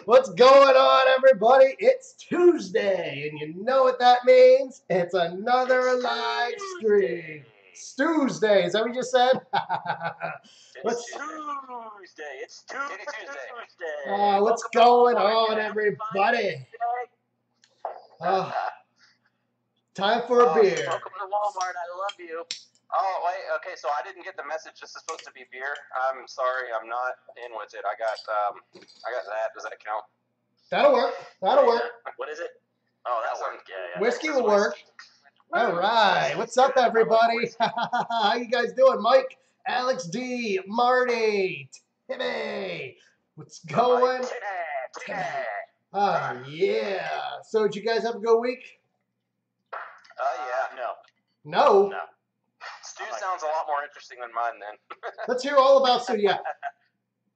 What's going on, everybody? It's Tuesday, and you know what that means? It's another live stream. It's Tuesday. Is that what you just said? It's Tuesday. It's Tuesday. What's going on, everybody? Time for a beer. Welcome to Walmart. I love you. Oh, wait. Okay, so I didn't get the message. This is supposed to be beer. I'm sorry. I'm not in with it. I got that. Does that count? That'll work. That'll work. What is it? Oh, that worked. Yeah. Whiskey will work. All right. What's up, everybody? How you guys doing? Mike, Alex D, Marty, Timmy. What's going? Oh, yeah. So did you guys have a good week? Yeah. No? No. Stu sounds a lot more interesting than mine then. Let's hear all about Stu. Yeah.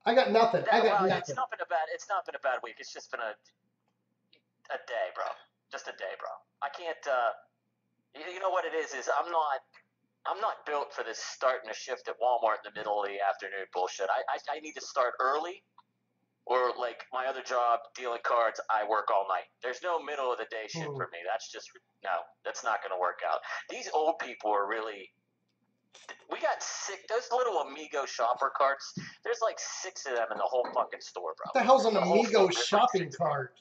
I got nothing. Nothing. It's not been a bad week. It's just been a day, bro. Just a day, bro. I can't. You know what it is I'm not built for this starting a shift at Walmart in the middle of the afternoon bullshit. I need to start early, or like my other job dealing cards, I work all night. There's no middle of the day shit for me. That's just that's not going to work out. These old people are really. We got those little Amigo shopper carts. There's like 6 of them in the whole fucking store, bro. What the hell's an Amigo shopping cart?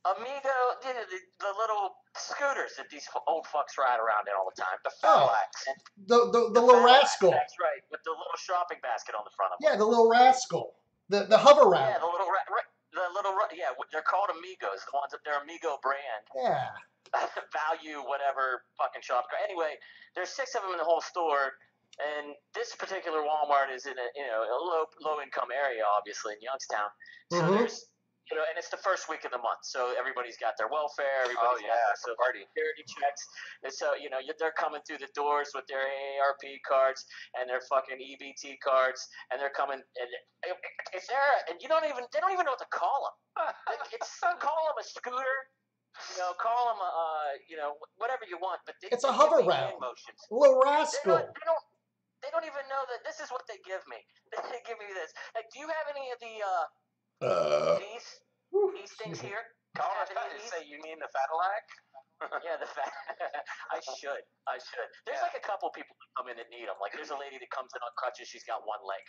Amigo, the little scooters that these old fucks ride around in all the time. The Falax. The little rascal. That's right, with the little shopping basket on the front of them. Yeah, the little rascal. The hover round. Yeah, they're called Amigos. The ones that they're Amigo brand. Yeah. Value, whatever, fucking shop. Anyway, there's 6 of them in the whole store, and this particular Walmart is in a low income area, obviously in Youngstown. So there's and it's the first week of the month, so everybody's got their welfare, everybody's got their security checks, and so they're coming through the doors with their AARP cards and their fucking EBT cards, and they're coming, and if they don't even know what to call them. Call them a scooter. Call them whatever you want, but it's a hover round. Little rascal. They don't even know that this is what they give me. They give me this. Like, do you have any of the these things here? Say you mean the Fadilac? Yeah, the fat. I should. There's like a couple people that come in that need them. Like, there's a lady that comes in on crutches. She's got one leg.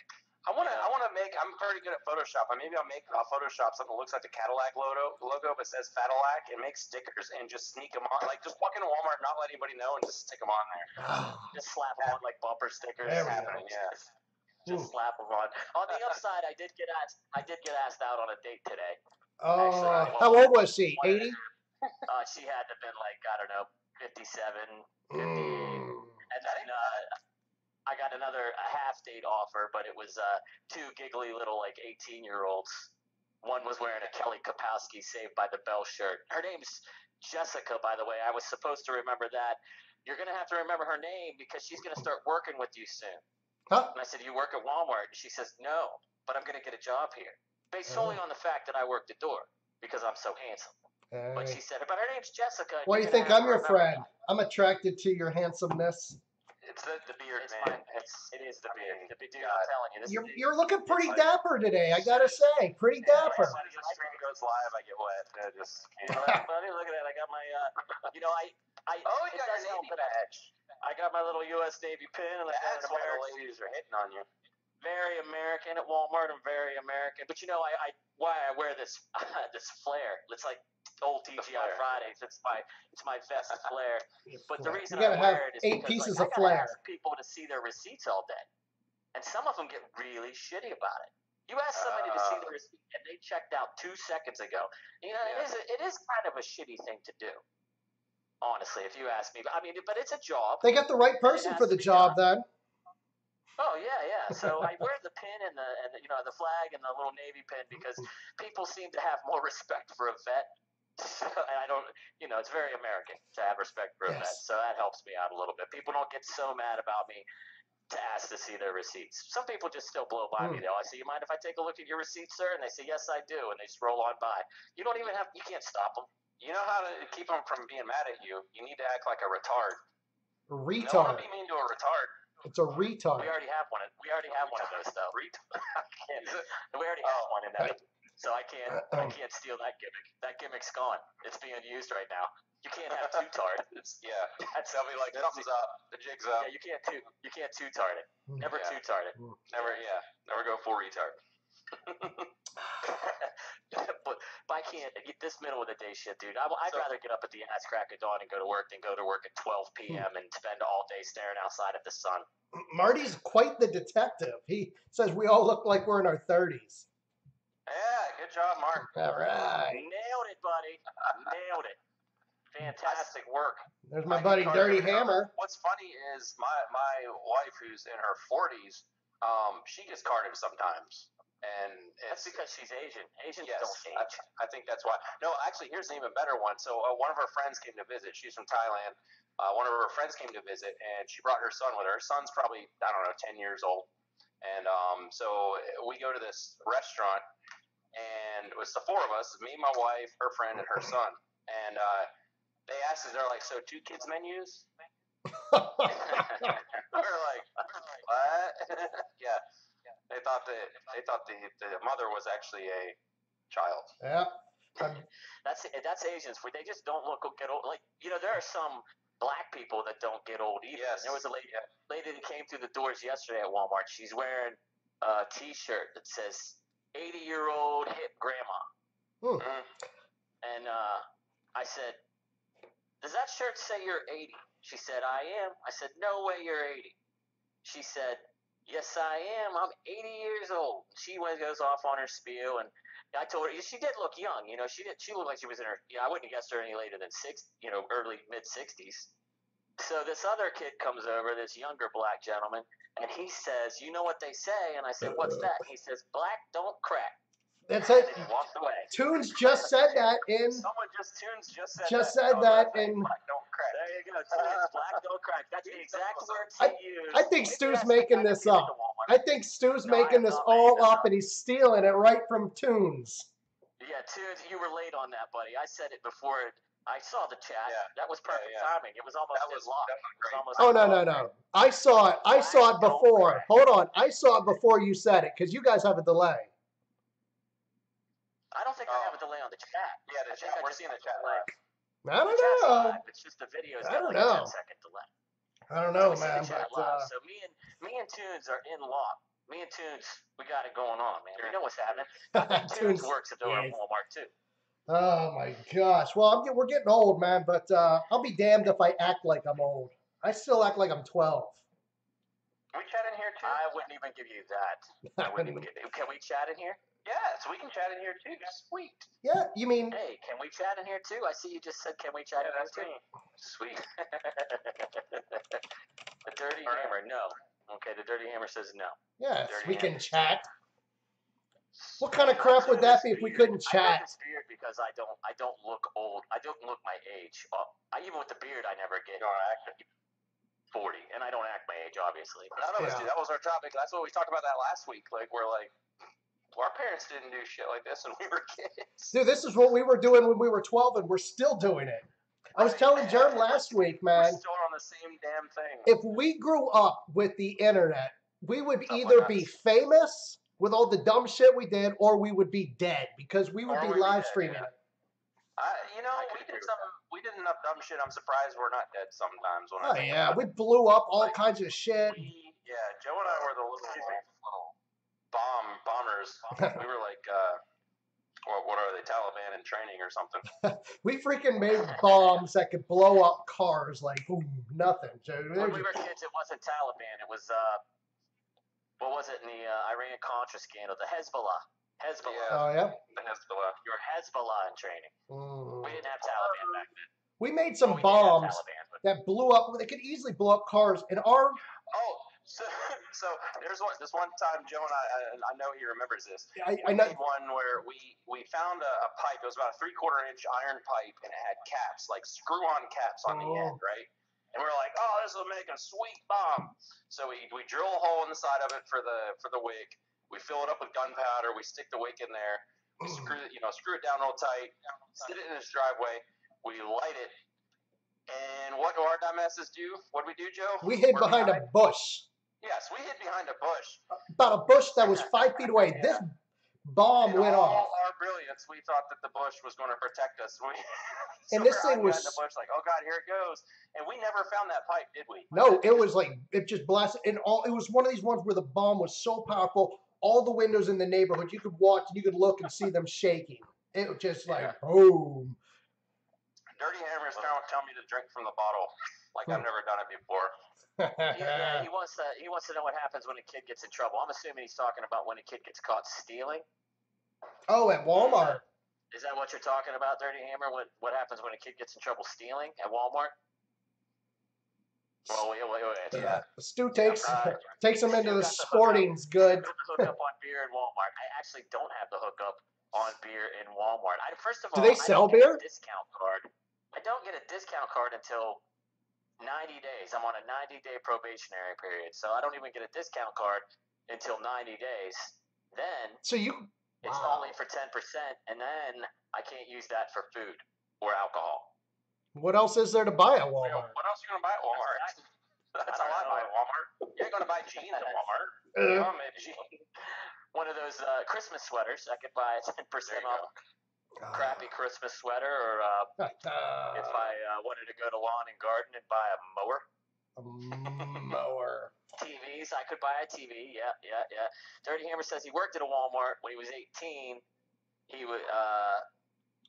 I want to make. I'm pretty good at Photoshop. Maybe I'll Photoshop something that looks like the Cadillac logo, but says Fadilac, and make stickers and just sneak them on. Like, just walk into Walmart, not let anybody know, and just stick them on there. Just slap them on like bumper stickers. Just slap them on. On the upside, I did get asked out on a date today. Oh, how old was she? 80? She had to have been like, I don't know, 57, 58. And then I got a half date offer, but it was 2 giggly little like 18-year-olds. One was wearing a Kelly Kapowski Saved by the Bell shirt. Her name's Jessica, by the way. I was supposed to remember that. You're going to have to remember her name because she's going to start working with you soon. Huh? And I said, you work at Walmart? And she says, no, but I'm going to get a job here. Based solely on the fact that I work the door because I'm so handsome. But she said, but her name's Jessica. Why do you think I'm your friend? I'm attracted to your handsomeness. It's the beard, man. It is the beard. The beard. I'm telling you. You're looking pretty dapper today, I gotta say. Pretty dapper. When the stream goes live, I get wet. Look at that. I got my, you got your Navy badge. I got my little U.S. Navy pin. And that's why the ladies are hitting on you. Very American at Walmart. I'm very American. But why I wear this this flare. It's like old TGI Fridays. It's my vest flare. But the reason I wear it is because I gotta ask people to see their receipts all day, and some of them get really shitty about it. You ask somebody to see the receipt, and they checked out 2 seconds ago. It is kind of a shitty thing to do. Honestly, if you ask me, but it's a job. They got the right person for the job then. Oh yeah. So I wear the pin and the flag and the little Navy pin because people seem to have more respect for a vet. And I don't, it's very American to have respect for a vet. So that helps me out a little bit. People don't get so mad about me to ask to see their receipts. Some people just still blow by me though. I say, you mind if I take a look at your receipts, sir? And they say, yes, I do. And they just roll on by. You can't stop them. You know how to keep them from being mad at you? You need to act like a retard. A retard. You don't want to be mean to a retard. It's a retard. We already have one of those, though. We already have one in that, so I can't steal that gimmick. That gimmick's gone. It's being used right now. You can't have two-tard. They'll be like, something's up. The jig's up. Yeah, you can't two-tard it. Never two-tard it. Never go full retard. But I can't. This middle of the day shit, dude. I'd rather get up at the ass crack of dawn and go to work than go to work at 12 p.m. and spend all day staring outside at the sun. Marty's quite the detective. He says we all look like we're in our 30s. Yeah, good job, Mark. All right. Nailed it, buddy. Nailed it. Fantastic work. There's my buddy Dirty Hammer. What's funny is my wife, who's in her 40s, she gets carded sometimes. And that's because she's Asian. Asians yes, don't age. I think that's why. No, actually, here's an even better one. So one of her friends came to visit. She's from Thailand. One of her friends came to visit, and she brought her son with her. Her son's probably, I don't know, 10 years old. And so we go to this restaurant, and it was the four of us, me, my wife, her friend, and her son. And they asked us, they're like, so 2 kids menus? We're like, what? Yeah. They thought the mother was actually a child. Yeah. That's Asians. They just don't get old. Like, there are some black people that don't get old either. Yes. There was a lady that came through the doors yesterday at Walmart. She's wearing a T-shirt that says 80-year-old hip grandma. And I said, does that shirt say you're 80? She said, I am. I said, no way you're 80. She said, yes, I am. I'm 80 years old. She goes off on her spiel, and I told her she did look young. She looked like she was in her. I wouldn't have guessed her any later than early mid-60s. So this other kid comes over, this younger black gentleman, and he says, "You know what they say?" And I said, "What's that?" He says, "Black don't crack." That's it. And he walked away. Tunes just said that in. Tunes just said that in. Black don't crack. There you go. Tunes, black don't crack. That's the exact words he used. I think Stu's making this up. I think Stu's making this all up, and he's stealing it right from Tunes. Yeah, Tunes, you were late on that, buddy. I said it before. I saw the chat. Yeah. That was perfect timing. It was almost locked. Oh, no. I saw it. I saw it before. Hold on. I saw it before you said it, because you guys have a delay. I don't think I have a delay on the chat. Yeah, the chat. We're seeing the chat live. I don't know. It's just the video's I got don't like know. a 10-second delay. I don't know, man. So me and Tunes are in lock. Me and Tunes, we got it going on, man. We know what's happening. Tunes works at the Walmart too. Oh my gosh. Well, we're getting old, man. But I'll be damned if I act like I'm old. I still act like I'm 12. Can we chat in here too? I wouldn't even give you that. Can we chat in here? Yeah, so we can chat in here too. Sweet. Yeah, you mean? Hey, can we chat in here too? I see you just said, can we chat in here too? Sweet. The Dirty Hammer, no. Okay, the Dirty Hammer says no. Yes, we can Hammer. chat. What kind of crap would that be if we couldn't chat? I have this beard because I don't look old. I don't look my age. Even with the beard, I never get 40, and I don't act my age, obviously. None of us do. That was our topic. That's what we talked about that last week. Like, we're like, our parents didn't do shit like this when we were kids. Dude, this is what we were doing when we were 12, and we're still doing it. I was telling Jerm last week, man. We're still on the same damn thing. If we grew up with the internet, we would either be famous with all the dumb shit we did, or we would be dead because we would be live streaming it. We did enough dumb shit. I'm surprised we're not dead sometimes. We blew up all kinds of shit. Joe and I were the little bombers. We were like, what are they, Taliban in training or something? We freaking made bombs that could blow up cars like boom, nothing. When we were kids, it wasn't Taliban. It was what was it in the Iran-Contra scandal? The Hezbollah. Yeah. Oh yeah. The Hezbollah. You were Hezbollah in training. We didn't have Taliban back then. We made some bombs that blew up. They could easily blow up cars. And our So there's this one time Joe and I know he remembers this. I we made one where we found a pipe. It was about a 3/4 inch iron pipe, and it had caps, like screw-on caps on the end, right? And we were like, oh, this will make a sweet bomb. So we drill a hole in the side of it for the wick. We fill it up with gunpowder. We stick the wick in there. We screw it down real tight. Sit it in his driveway. We light it. And what do our dumbasses do? What do we do, Joe? We hid behind a bush. Yes, we hid behind a bush. About a bush that was 5 feet away. This bomb In went all off. our brilliance, we thought that the bush was going to protect us. So And this we're thing hiding was- behind the bush like, oh God, here it goes. And we never found that pipe, did we? No, it was like it just blasted. And it was one of these ones where the bomb was so powerful, all the windows in the neighborhood you could watch and you could look and see them shaking. It was just like boom. Dirty Hammer's telling me to drink from the bottle, like I've never done it before. Yeah, he wants to know what happens when a kid gets in trouble. I'm assuming he's talking about when a kid gets caught stealing. Oh, at Walmart. Is that what you're talking about, Dirty Hammer? What happens when a kid gets in trouble stealing at Walmart? Well, wait. Yeah. Stu takes him into the sporting's good. Hook up on beer in Walmart. I actually don't have the hookup on beer in Walmart. First of all, Do they sell beer? I don't get a discount card. I don't get a discount card until 90 days. I'm on a 90-day probationary period, so I don't even get a discount card until 90 days. Then it's only for 10%, and then I can't use that for food or alcohol. What else is there to buy at Walmart? What else are you going to buy at Walmart? That's how I buy at Walmart. You ain't going to buy jeans at Walmart. One of those Christmas sweaters I could buy 10% off. Crappy Christmas sweater, or if I wanted to go to Lawn and Garden and buy a mower. TVs, I could buy a TV. Yeah. Dirty Hammer says he worked at a Walmart when he was 18. He was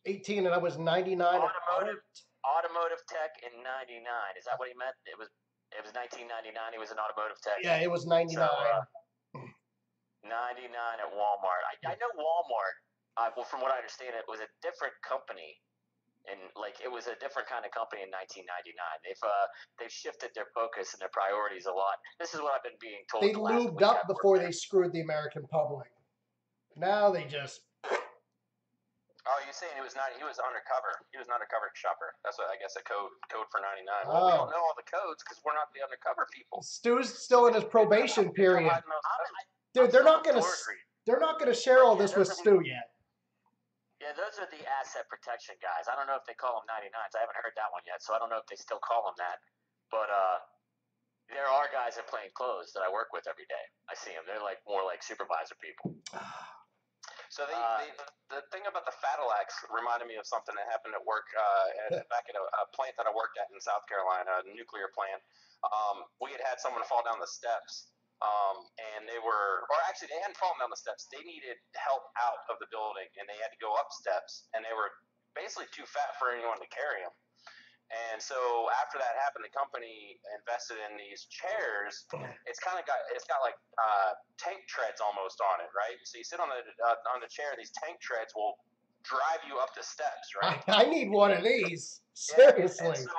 18, and I was 99. Automotive tech in 99. Is that what he meant? It was 1999. He was an automotive tech. Yeah, it was 99. So, 99 at Walmart. I know Walmart. Well, from what I understand, it was a different company, and it was a different kind of company in 1999. They've shifted their focus and their priorities a lot. This is what I've been being told. They lubed up before they screwed the American public. Now they just. Oh, you're saying he was undercover. He was an undercover shopper. That's what I guess a code for 99. Well, we don't know all the codes because we're not the undercover people. Stu's still in his probation period. Dude, they're not gonna share all this with Stu yet. Yeah, those are the asset protection guys. I don't know if they call them 99s. I haven't heard that one yet, so I don't know if they still call them that. But there are guys in plain clothes that I work with every day. I see them. They're more like supervisor people. So the thing about the Fadilacs reminded me of something that happened at work back at a plant that I worked at in South Carolina, a nuclear plant. We had someone fall down the steps. And they hadn't fallen down the steps. They needed help out of the building, and they had to go up steps, and they were basically too fat for anyone to carry them. And so after that happened, the company invested in these chairs. It's got like tank treads almost on it, right? So you sit on the chair. These tank treads will drive you up the steps, right? I need one of these. Seriously. And so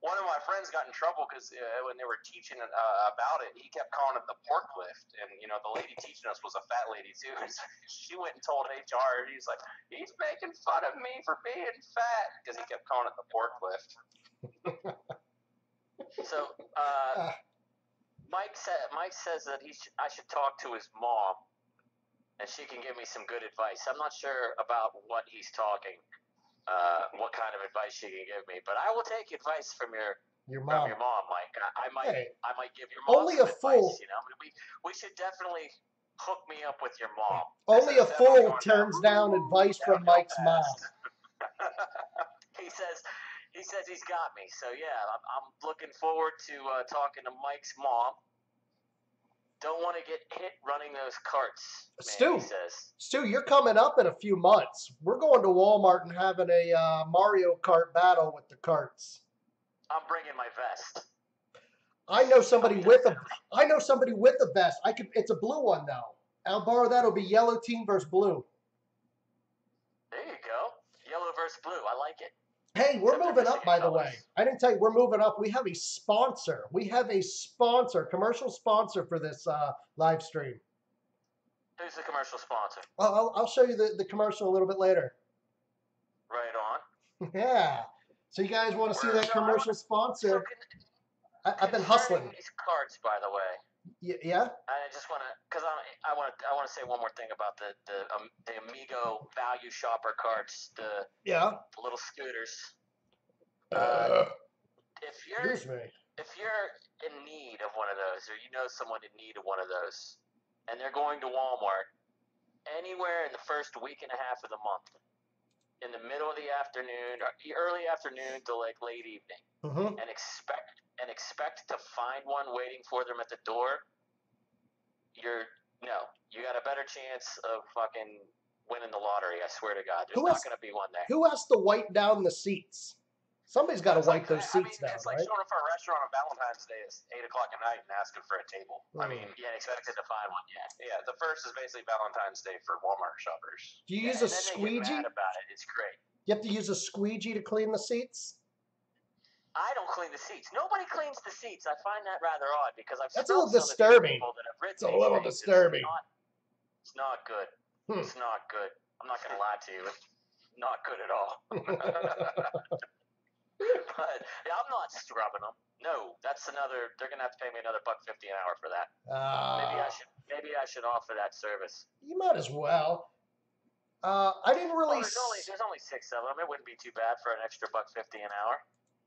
one of my friends got in trouble because when they were teaching about it, he kept calling it the pork lift. And, the lady teaching us was a fat lady, too. So she went and told HR. He's like, he's making fun of me for being fat because he kept calling it the pork lift. So Mike says that I should talk to his mom, and she can give me some good advice. I'm not sure about what he's talking. What kind of advice she can give me, but I will take advice from your mom, Mike. I might give your mom only some a fool. advice, we should definitely hook me up with your mom. Only a fool turns down advice from Mike's mom. He says he's got me. So yeah, I'm looking forward to talking to Mike's mom. Don't want to get hit running those carts, man, he says. Stu, you're coming up in a few months. We're going to Walmart and having a Mario Kart battle with the carts. I'm bringing my vest. I know somebody with a vest. It's a blue one though. I'll borrow that. It'll be yellow team versus blue. There you go. Yellow versus blue. I like it. Hey, we're moving up, by the way. I didn't tell you, we're moving up. We have a sponsor. Commercial sponsor for this live stream. Who's the commercial sponsor? I'll show you the commercial a little bit later. Right on. Yeah. So you guys want to see that commercial sponsor? I've been hustling. These cards, by the way. Yeah. I just want to, because I want to say one more thing about the Amigo Value Shopper cards, the little scooters. If you're Excuse me. if you're in need of one of those, or you know someone in need of one of those, and they're going to Walmart anywhere in the first week and a half of the month, in the middle of the afternoon, or early afternoon to like late evening, and expect to find one waiting for them at the door, you got a better chance of fucking winning the lottery. I swear to God, there's not going to be one there. Who has to wipe down the seats? Somebody's got to wipe those seats down, it's like right? showing up for a restaurant on Valentine's Day at 8 o'clock at night and asking for a table. I mean, yeah, expected to find one. Yeah. The first is basically Valentine's Day for Walmart shoppers. Do you use a squeegee? They get mad about it. It's great. You have to use a squeegee to clean the seats? I don't clean the seats. Nobody cleans the seats. I find that rather odd because I've That's a little smelled disturbing. Some of the people that have ridden It's a little disturbing. It's not good. It's not good. I'm not going to lie to you. It's not good at all. But yeah, I'm not scrubbing them. No, that's another. They're going to have to pay me another $1.50 an hour for that. Maybe I should offer that service. You might as well. I didn't really. There's only 6 of them. It wouldn't be too bad for an extra $1.50 an hour.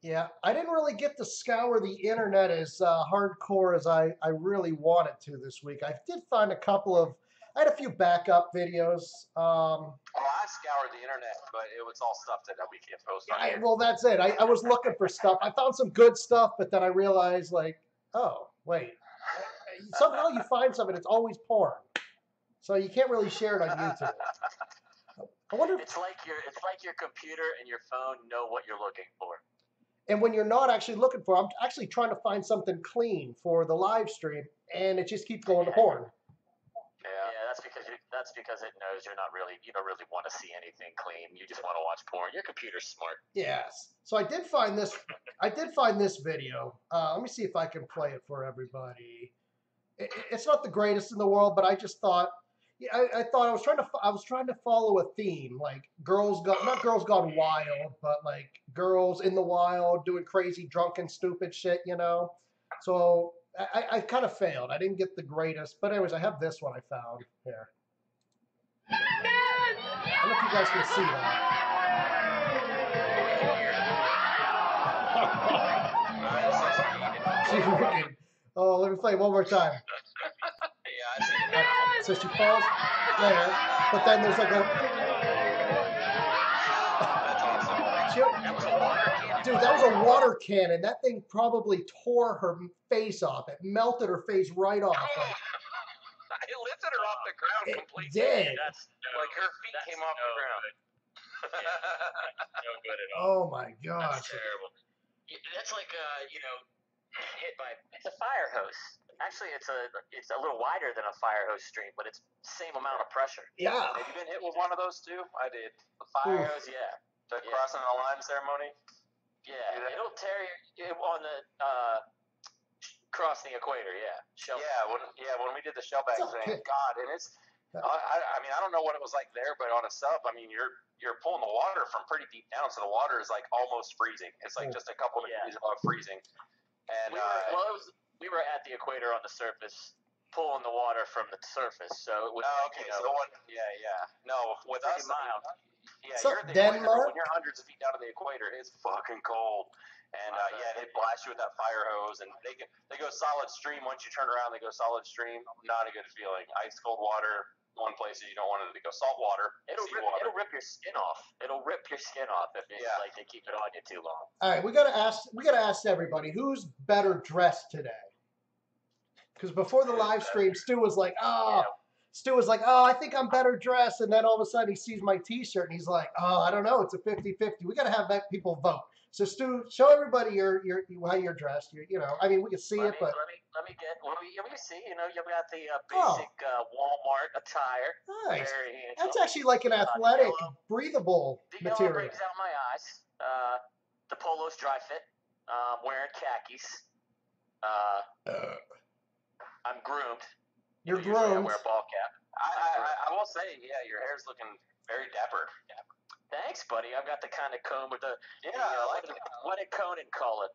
Yeah, I didn't really get to scour the internet as hardcore as I really wanted to this week. I did find I had a few backup videos. I scoured the internet, but it was all stuff that we can't post on here. Well, that's it. I was looking for stuff. I found some good stuff, but then I realized, like, oh, wait. Somehow you find something, it's always porn. So you can't really share it on YouTube. I wonder. It's like your computer and your phone know what you're looking for. And when you're not actually looking for, I'm actually trying to find something clean for the live stream, and it just keeps going to porn. Yeah, that's because it knows you don't really want to see anything clean. You just want to watch porn. Your computer's smart. Yes. So I did find this video. Let me see if I can play it for everybody. It's not the greatest in the world, but I just thought. Yeah, I thought I was trying to follow a theme, like not girls gone wild, but like girls in the wild doing crazy, drunken, stupid shit, you know. So I kind of failed. I didn't get the greatest, but anyways, I have this one I found here. I don't know if you guys can see that. Oh, let me play it one more time. Yeah, I see it. So she falls there, but then there's like a. That's awesome. Dude, that was a water cannon. That thing probably tore her face off. It melted her face right off. It lifted her off the ground completely. It did. Like her feet came off the ground. No good at all. Oh my gosh. That's terrible. That's like hit by. It's a fire hose. Actually, it's a little wider than a fire hose stream, but it's the same amount of pressure. Yeah. Have you been hit with one of those too? I did. The fire hose, yeah. The crossing the line ceremony. Yeah, it'll tear you on the cross the equator. Yeah. When we did the shell bag thing, God, and it's. I mean, I don't know what it was like there, but on a sub, I mean, you're pulling the water from pretty deep down, so the water is like almost freezing. It's like just a couple of degrees above freezing. And we were at the equator on the surface, pulling the water from the surface. So it was. No, with us, mild. Yeah, so you're at the Denmark? equator. When you're hundreds of feet down to the equator, it's fucking cold. And they blast you with that fire hose, and they go solid stream. Once you turn around, they go solid stream. Not a good feeling. Ice cold water. One place that you don't want it to go. Salt water. It'll rip your skin off. It'll rip your skin off if like they keep it on you too long. All right, we gotta ask everybody who's better dressed today. Because before the live stream, Stu was like, I think I'm better dressed. And then all of a sudden he sees my t-shirt and he's like, oh, I don't know. It's a 50-50. We got to have people vote. So Stu, show everybody how you're dressed. I mean, we can see it, but. Let me see. You've got the basic Walmart attire. Nice. Very That's actually like an athletic, breathable the yellow material. brings out my eyes. The polo's dry fit. Wearing khakis. I'm groomed. You're usually groomed. I wear a ball cap. I will say, your hair's looking very dapper. Thanks, buddy. I've got the kind of comb with the. What did Conan call it?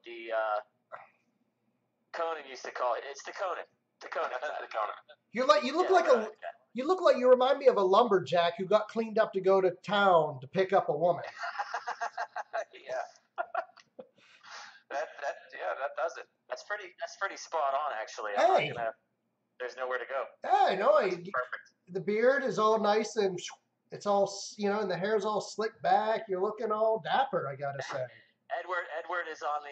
Conan used to call it. It's the Conan. The Conan. The Conan. You look like you remind me of a lumberjack who got cleaned up to go to town to pick up a woman. Yeah. That does it. That's pretty spot on, actually. Hey. There's nowhere to go. Yeah, I know. Perfect. The beard is all nice and it's all, and the hair's all slicked back. You're looking all dapper, I gotta say. Edward is on the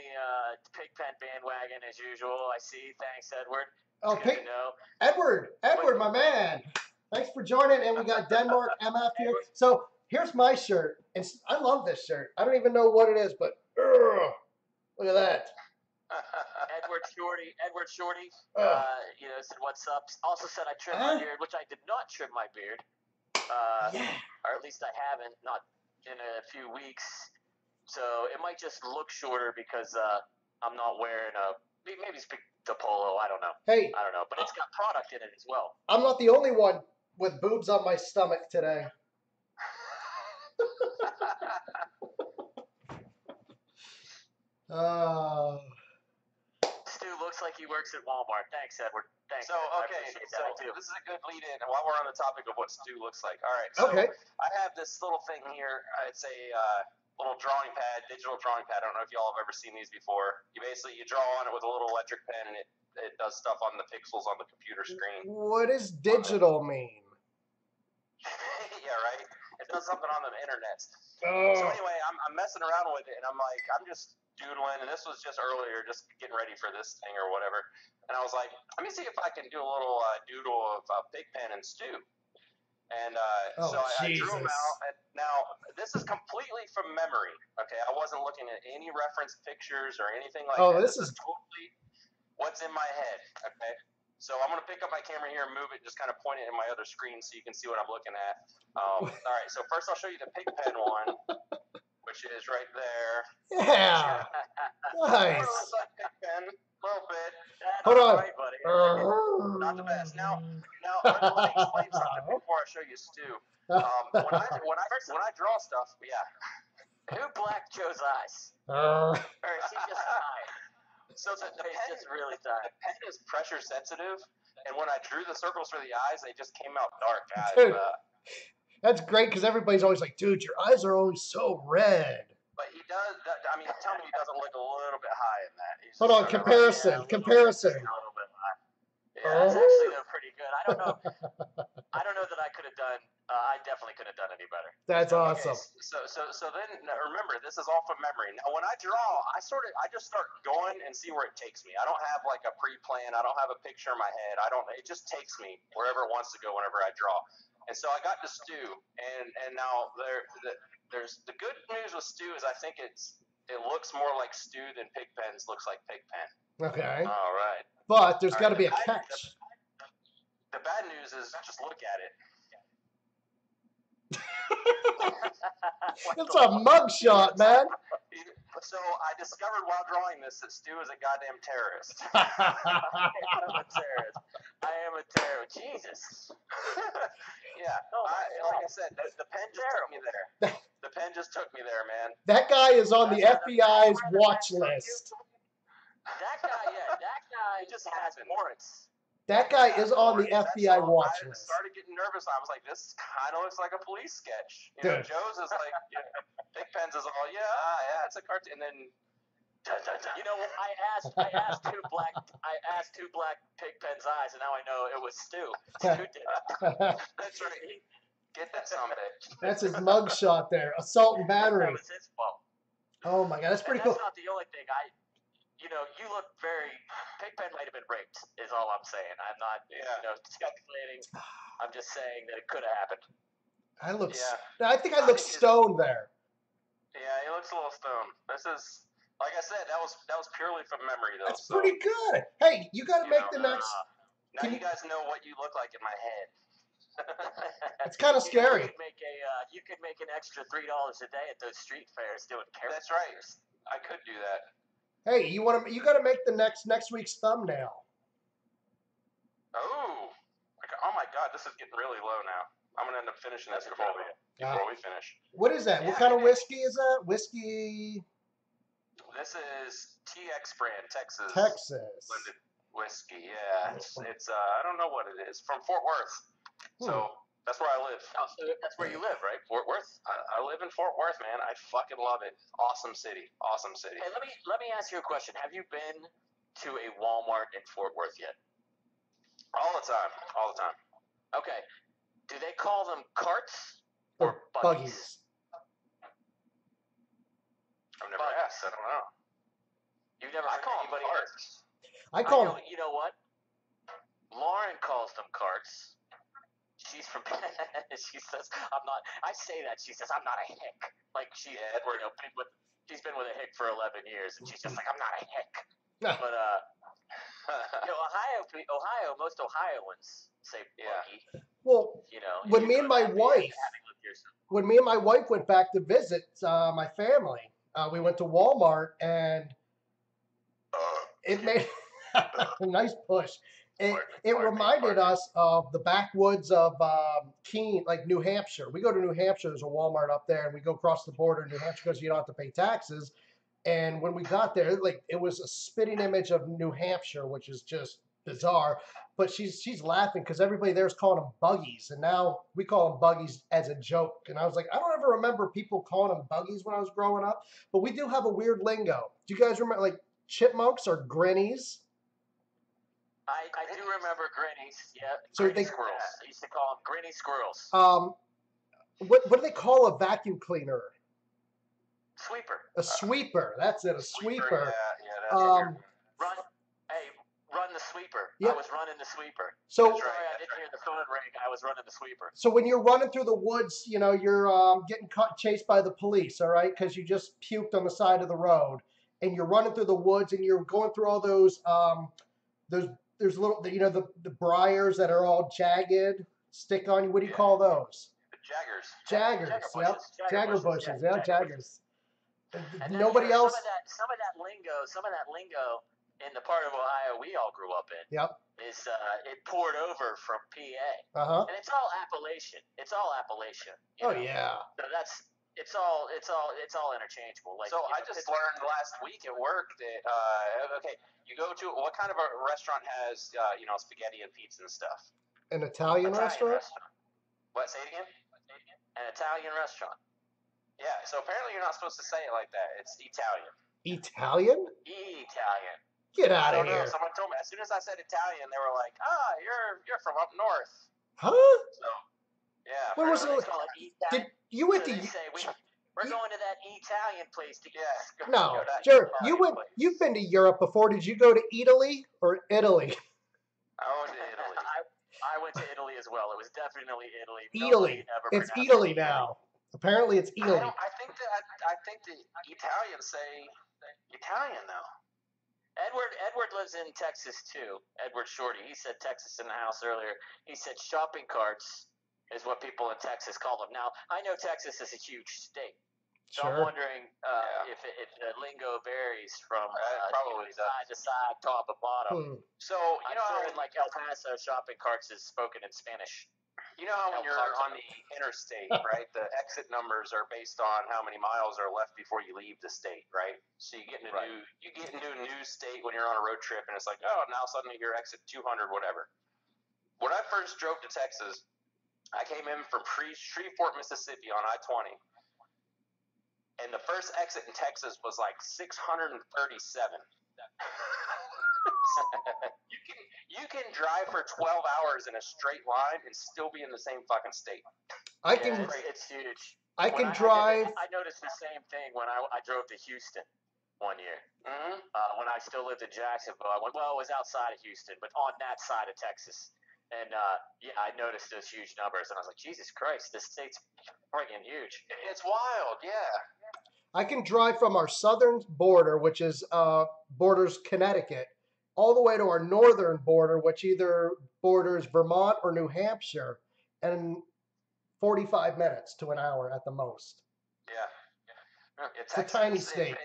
Pigpen bandwagon as usual. I see. Thanks, Edward. Oh, Good to know. Edward, my man. Thanks for joining. And we got Denmark MF here. So here's my shirt. And I love this shirt. I don't even know what it is, but look at that. Edward Shorty, said what's up. Also said I trimmed my beard, which I did not trim my beard. Or at least I haven't, not in a few weeks. So it might just look shorter because I'm not wearing maybe it's the polo. I don't know. Hey, I don't know, but it's got product in it as well. I'm not the only one with boobs on my stomach today. Stu looks like he works at Walmart. Thanks, Edward. Thanks. So, okay, so this is a good lead in while we're on the topic of what Stu looks like. All right, so I have this little thing here. It's a little drawing pad, digital drawing pad. I don't know if y'all have ever seen these before. You draw on it with a little electric pen, and it does stuff on the pixels on the computer screen. What does digital mean? Yeah, right? It does something on the internet. Oh. So anyway, I'm messing around with it, and I'm just doodling, and this was just earlier, just getting ready for this thing or whatever. And I was like, let me see if I can do a little doodle of Pigpen and Stu. And so I drew them out. And now, this is completely from memory, okay? I wasn't looking at any reference pictures or anything like that. Oh, this is totally what's in my head, okay? So I'm going to pick up my camera here and move it, just kind of point it in my other screen so you can see what I'm looking at. All right, so first I'll show you the Pigpen one, which is right there. Yeah. Nice. Pigpen, a little bit. Hold on. Right, buddy. Not the best. Now, let me explain something before I show you Stu. When I draw stuff, Who blacked Joe's eyes? Or is he just tired? So the pen is really tired. The pen is pressure sensitive, and when I drew the circles for the eyes, they just came out dark. Dude, that's great because everybody's always like, dude, your eyes are always so red. But he does. I mean, tell me he doesn't look a little bit high in that. Hold on, comparison. A little bit high. Yeah, it's actually pretty good. I don't know. I don't know that I could have done. I definitely could have done any better. That's awesome. Okay, so then remember, this is all from memory. Now, when I draw, I just start going and see where it takes me. I don't have like a pre-plan. I don't have a picture in my head. It just takes me wherever it wants to go whenever I draw. And so I got to Stu, and now there's the good news with Stu is I think it looks more like Stu than Pigpen's looks like Pigpen. Okay. All right. But there's got to be a catch. The bad news is just look at it. It's a mugshot, man. So I discovered while drawing this that Stu is a goddamn terrorist. I am a terrorist. Jesus. Yeah. Like I said, the pen just took me there. The pen just took me there, man. That guy is on the FBI's watch list. That guy just has warrants. That guy is on the FBI watch list. I started getting nervous. I was like, this kind of looks like a police sketch. You know, Joe's is like, Pigpen's is all, it's a cartoon. And then, you know, I asked two black Pigpen's eyes, and now I know it was Stu. Stu did it. That's right. Get that son of a bitch. That's his mugshot there. Assault and battery. That was his fault. Oh my God, that's pretty cool. That's not the only thing. You look very. Pigpen might have been raped. Is all I'm saying. I'm not, speculating. I'm just saying that it could have happened. I think I look stoned there. Yeah, he looks a little stoned. This is, like I said, that was purely from memory, though. That's pretty good. Hey, you got to make the next. Now you guys know what you look like in my head. It's kind of scary. You could make an extra $3 a day at those street fairs doing characters. That's right. I could do that. Hey, you got to make the next week's thumbnail. Oh my God, this is getting really low now. I'm gonna end up finishing this before we finish. What is that? What kind of whiskey is that? Whiskey. This is TX brand, Texas. Blended whiskey. Yeah, it's I don't know what it is, from Fort Worth. So that's where I live. Oh, so that's where you live, right? Fort Worth. I live in Fort Worth, man. I fucking love it. Awesome city. Awesome city. Hey, let me ask you a question. Have you been to a Walmart in Fort Worth yet? All the time. All the time. Okay. Do they call them carts Or or buggies. I've never asked. I don't know. You've never I heard call them anybody carts. I call them. You know what? Lauren calls them carts. She's from. She says, "I'm not." I say that. She says, "I'm not a hick." Like she's she's been with a hick for 11 years, and she's just like, "I'm not a hick." But Ohio, most Ohioans say buggy. Well, You know, when me and my wife went back to visit my family, we went to Walmart and it made a nice push. It reminded us of the backwoods of Keene, like New Hampshire. We go to New Hampshire, there's a Walmart up there, and we go across the border in New Hampshire because you don't have to pay taxes. And when we got there, it was a spitting image of New Hampshire, which is just bizarre. But she's laughing because everybody there's calling them buggies, and now we call them buggies as a joke. And I was like, I don't ever remember people calling them buggies when I was growing up, but we do have a weird lingo. Do you guys remember like chipmunks or grinnies? I do remember grinnies. Yeah. So Grinny squirrels. I used to call them grinny squirrels. What do they call a vacuum cleaner? Sweeper. A sweeper. That's it. A sweeper. Yeah, that's weird. Run the sweeper. Yep. I was running the sweeper. So Sorry, I didn't hear the phone ring. I was running the sweeper. So when you're running through the woods, you know, you're getting chased by the police, all right, because you just puked on the side of the road, and you're running through the woods, and you're going through all those there's little, you know, the briars that are all jagged, stick on you. What do you call those? Jaggers. Jaggers. Yep. Jagger bushes. Yeah, jaggers. And Nobody else. Some of that lingo in the part of Ohio we all grew up in. Yep. Is it poured over from PA. And it's all Appalachian. Oh yeah. So it's all interchangeable. Like, so I just learned last week at work that okay, you go to what kind of a restaurant has spaghetti and pizza and stuff? An Italian restaurant? What? Say it again. An Italian restaurant. Yeah. So apparently you're not supposed to say it like that. It's Italian. Italian? Italian. Get out of here. Someone told me as soon as I said Italian, they were like, you're from up north. Huh? So, yeah. When was it? Did you went to? We're going to that Italian place to get. No, Jerm, you've been to Europe before. Did you go to Italy or Italy? I went to Italy. I went to Italy as well. It was definitely Italy. Italy. It's Italy now. Apparently, it's Italy. I think the Italians say Italian though. Edward lives in Texas too. Edward Shorty. He said Texas in the house earlier. He said shopping carts is what people in Texas call them. Now I know Texas is a huge state, so I'm wondering if the lingo varies from probably side to side, top to bottom. So I'm sure in like El Paso, shopping carts is spoken in Spanish. You know how when you're on the interstate, right, the exit numbers are based on how many miles are left before you leave the state, right? So you get into a new state when you're on a road trip, and it's like, oh, now suddenly you're exit 200, whatever. When I first drove to Texas, I came in from Shreveport, Mississippi on I-20, and the first exit in Texas was like 637. You can drive for 12 hours in a straight line and still be in the same fucking state. It's huge. I drive. I noticed the same thing when I drove to Houston one year. Mm-hmm. When I still lived in Jacksonville, it was outside of Houston, but on that side of Texas. And I noticed those huge numbers, and I was like, Jesus Christ, this state's freaking huge. It's wild, yeah. I can drive from our southern border, which is borders Connecticut, all the way to our northern border, which either borders Vermont or New Hampshire, and 45 minutes to an hour at the most. Yeah. It's a tiny state.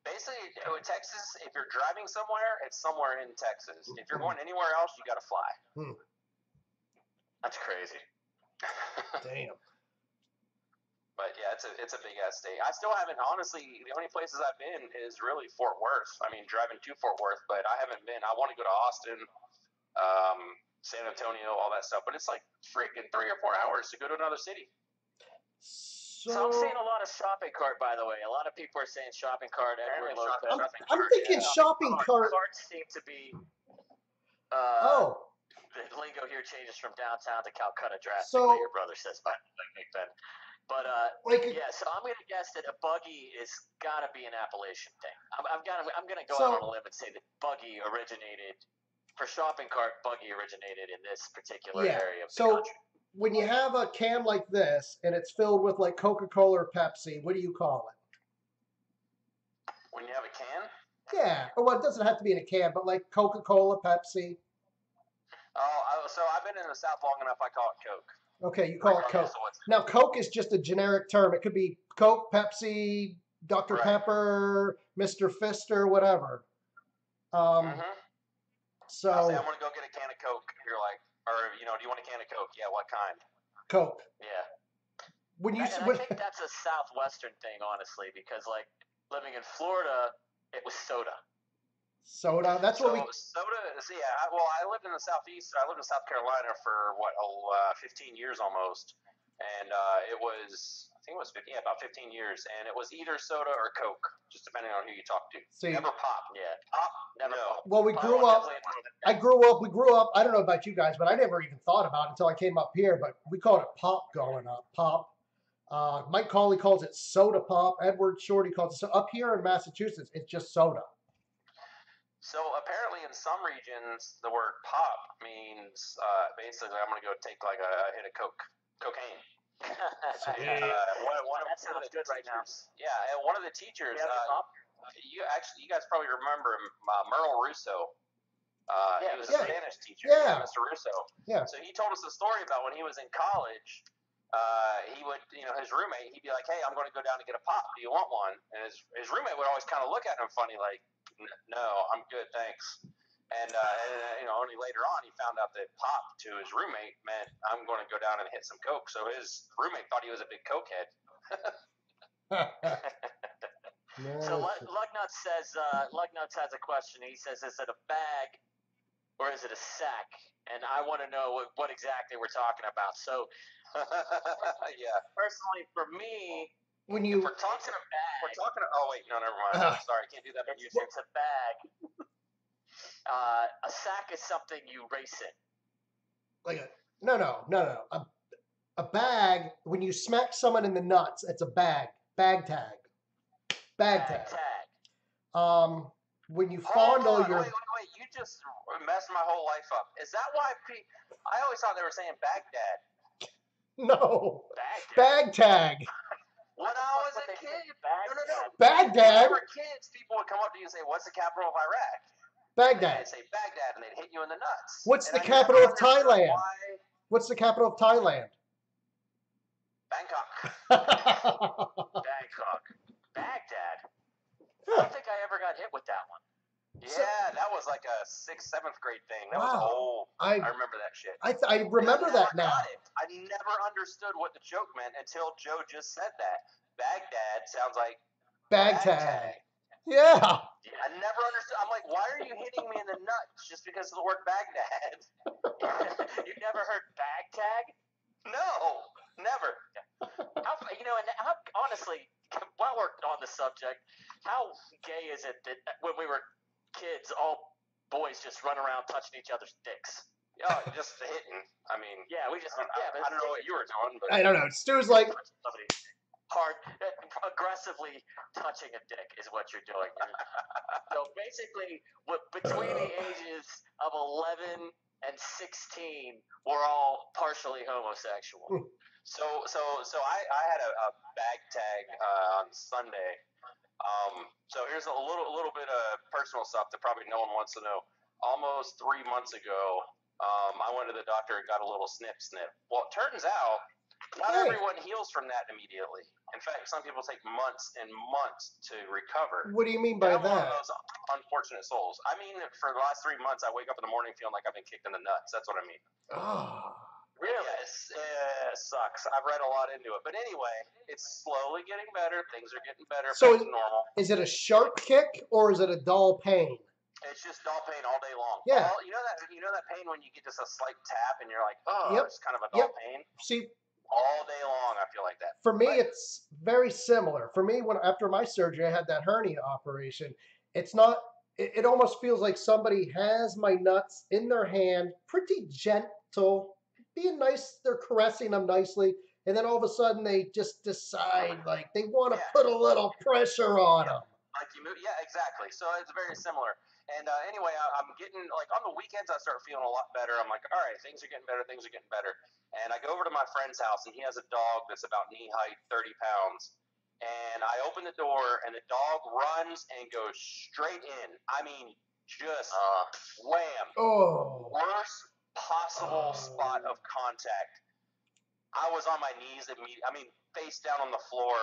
Basically, in Texas, if you're driving somewhere, it's somewhere in Texas. If you're going anywhere else, you got to fly. That's crazy. Damn. But yeah, it's a big ass state. I still haven't, honestly, the only places I've been is really Fort Worth. I mean, driving to Fort Worth, but I haven't been. I want to go to Austin, San Antonio, all that stuff. But it's like freaking 3 or 4 hours to go to another city. So I'm seeing a lot of shopping cart, by the way. A lot of people are saying shopping cart. Apparently Edward shopping Lopez. I'm thinking shopping cart. Carts seem to be. Oh, The lingo here changes from downtown to Calcutta drastically. So- Your brother says, by Pigpen. But like yeah, so I'm gonna guess that a buggy is gotta be an Appalachian thing. I'm gonna go So- out on a limb and say that buggy originated for shopping cart. Buggy originated in this particular Yeah, area of the so- country. when you have a can like this and it's filled with like Coca-Cola or Pepsi, what do you call it? When you have a can? Yeah, or well, it doesn't have to be in a can, but like Coca-Cola, Pepsi. So I've been in the South long enough. I call it Coke. Okay, you call it Regardless Coke. of what's- Now, Coke is just a generic term. It could be Coke, Pepsi, Dr. Right. Pepper, Mr. Fister, whatever. Mhm. So I'll say I'm gonna go get a can of Coke. You're like, or do you want a can of Coke? Yeah, what kind? Coke. Yeah. When you And I think that's a southwestern thing, honestly, because like living in Florida, it was soda. soda, that's what we. Soda. See, I lived in the Southeast. I lived in South Carolina for 15 years almost, and I think it was 15, about 15 years, and it was either soda or Coke, just depending on who you talk to. See, Never pop. Yeah. Pop. Never. No. well, we Pop grew was up. definitely a northern I thing. we grew up. I don't know about you guys, but I never even thought about it until I came up here. But we called it pop growing up. Pop. Mike Cauley calls it soda pop. Edward Shorty calls it so. Up here in Massachusetts, it's just soda. So apparently, in some regions, the word "pop" means basically I'm gonna go take like a hit of cocaine. That sounds good right now. Yeah, and one of the teachers. Yeah, pop. You guys probably remember him, Merle Russo. Yeah, he was yeah. a Spanish teacher. Yeah. Mr. Russo. Yeah. So he told us a story about when he was in college. He would, his roommate, he'd be like, "Hey, I'm going to go down to get a pop. Do you want one?" And his roommate would always kind of look at him funny, like, "No, I'm good, thanks." And only later on he found out that pop to his roommate meant I'm going to go down and hit some coke. So his roommate thought he was a big cokehead. So Lugnuts has a question. He says, "Is it a bag or is it a sack?" And I want to know what exactly we're talking about. So Yeah. personally, for me, when you We're talking. Oh wait, no, never mind. Sorry, I can't do that on YouTube. it's a bag. A sack is something you race in. like no. A bag. When you smack someone in the nuts, it's a bag. Bag tag. Bag tag. When you fondle your. Wait, you just messed my whole life up. Is that why I always thought they were saying Baghdad? No. Bag Bag tag. When I was a kid. No. Baghdad. When we were kids, people would come up to you and say, "What's the capital of Iraq?" Baghdad. They'd say Baghdad, and they'd hit you in the nuts. What's And the I never capital of understood Thailand? why What's the capital of Thailand? Bangkok. Bangkok. Baghdad. I don't think I ever got hit with that one. Yeah, that was like a 6th, 7th grade thing. That was Wow. old. I I remember that shit. I remember I that never now. got it. I never understood what the joke meant until Joe just said that. Baghdad sounds like Bag tag. Yeah. I never understood. I'm like, why are you hitting me in the nuts just because of the word Baghdad? You never heard bag tag? No, never. Honestly, while we're on the subject, how gay is it that when we were kids, all boys just run around touching each other's dicks? Yeah, just hitting. I mean, Yeah, we just I don't know what you were doing, but I don't know. Stu's like, somebody hard, aggressively touching a dick is what you're doing. So basically, between the ages of 11 and 16, we're all partially homosexual. So I had a bag tag on Sunday. So here's a little bit of personal stuff that probably no one wants to know. Almost 3 months ago, I went to the doctor and got a little snip. Well, it turns out not everyone heals from that immediately. In fact, some people take months and months to recover. what do you mean by I'm one of that? those unfortunate souls. I mean, that for the last 3 months, I wake up in the morning feeling like I've been kicked in the nuts. That's what I mean. Oh. Really? Yes, it sucks. I've read a lot into it, but anyway, it's slowly getting better. Things are getting better. So Back to normal. Is it a sharp kick or is it a dull pain? It's just dull pain all day long. Yeah. You know that pain when you get just a slight tap and you're like, oh, Yep. it's kind of a dull Yep. pain. See, All day long, I feel like that. for me, it's very similar. For me, when after my surgery, I had that hernia operation. It's not. It almost feels like somebody has my nuts in their hand, pretty gentle, being nice. They're caressing them nicely, and then all of a sudden they just decide like they want to put a little pressure on them. Like you move, yeah, exactly. So it's very similar. And anyway, I'm getting like on the weekends I start feeling a lot better. I'm like, all right, things are getting better. Things are getting better. And I go over to my friend's house, and he has a dog that's about knee height, 30 pounds. And I open the door, and the dog runs and goes straight in. I mean, just wham. Oh. Worst possible spot of contact. I was on my knees immediately. I mean, face down on the floor.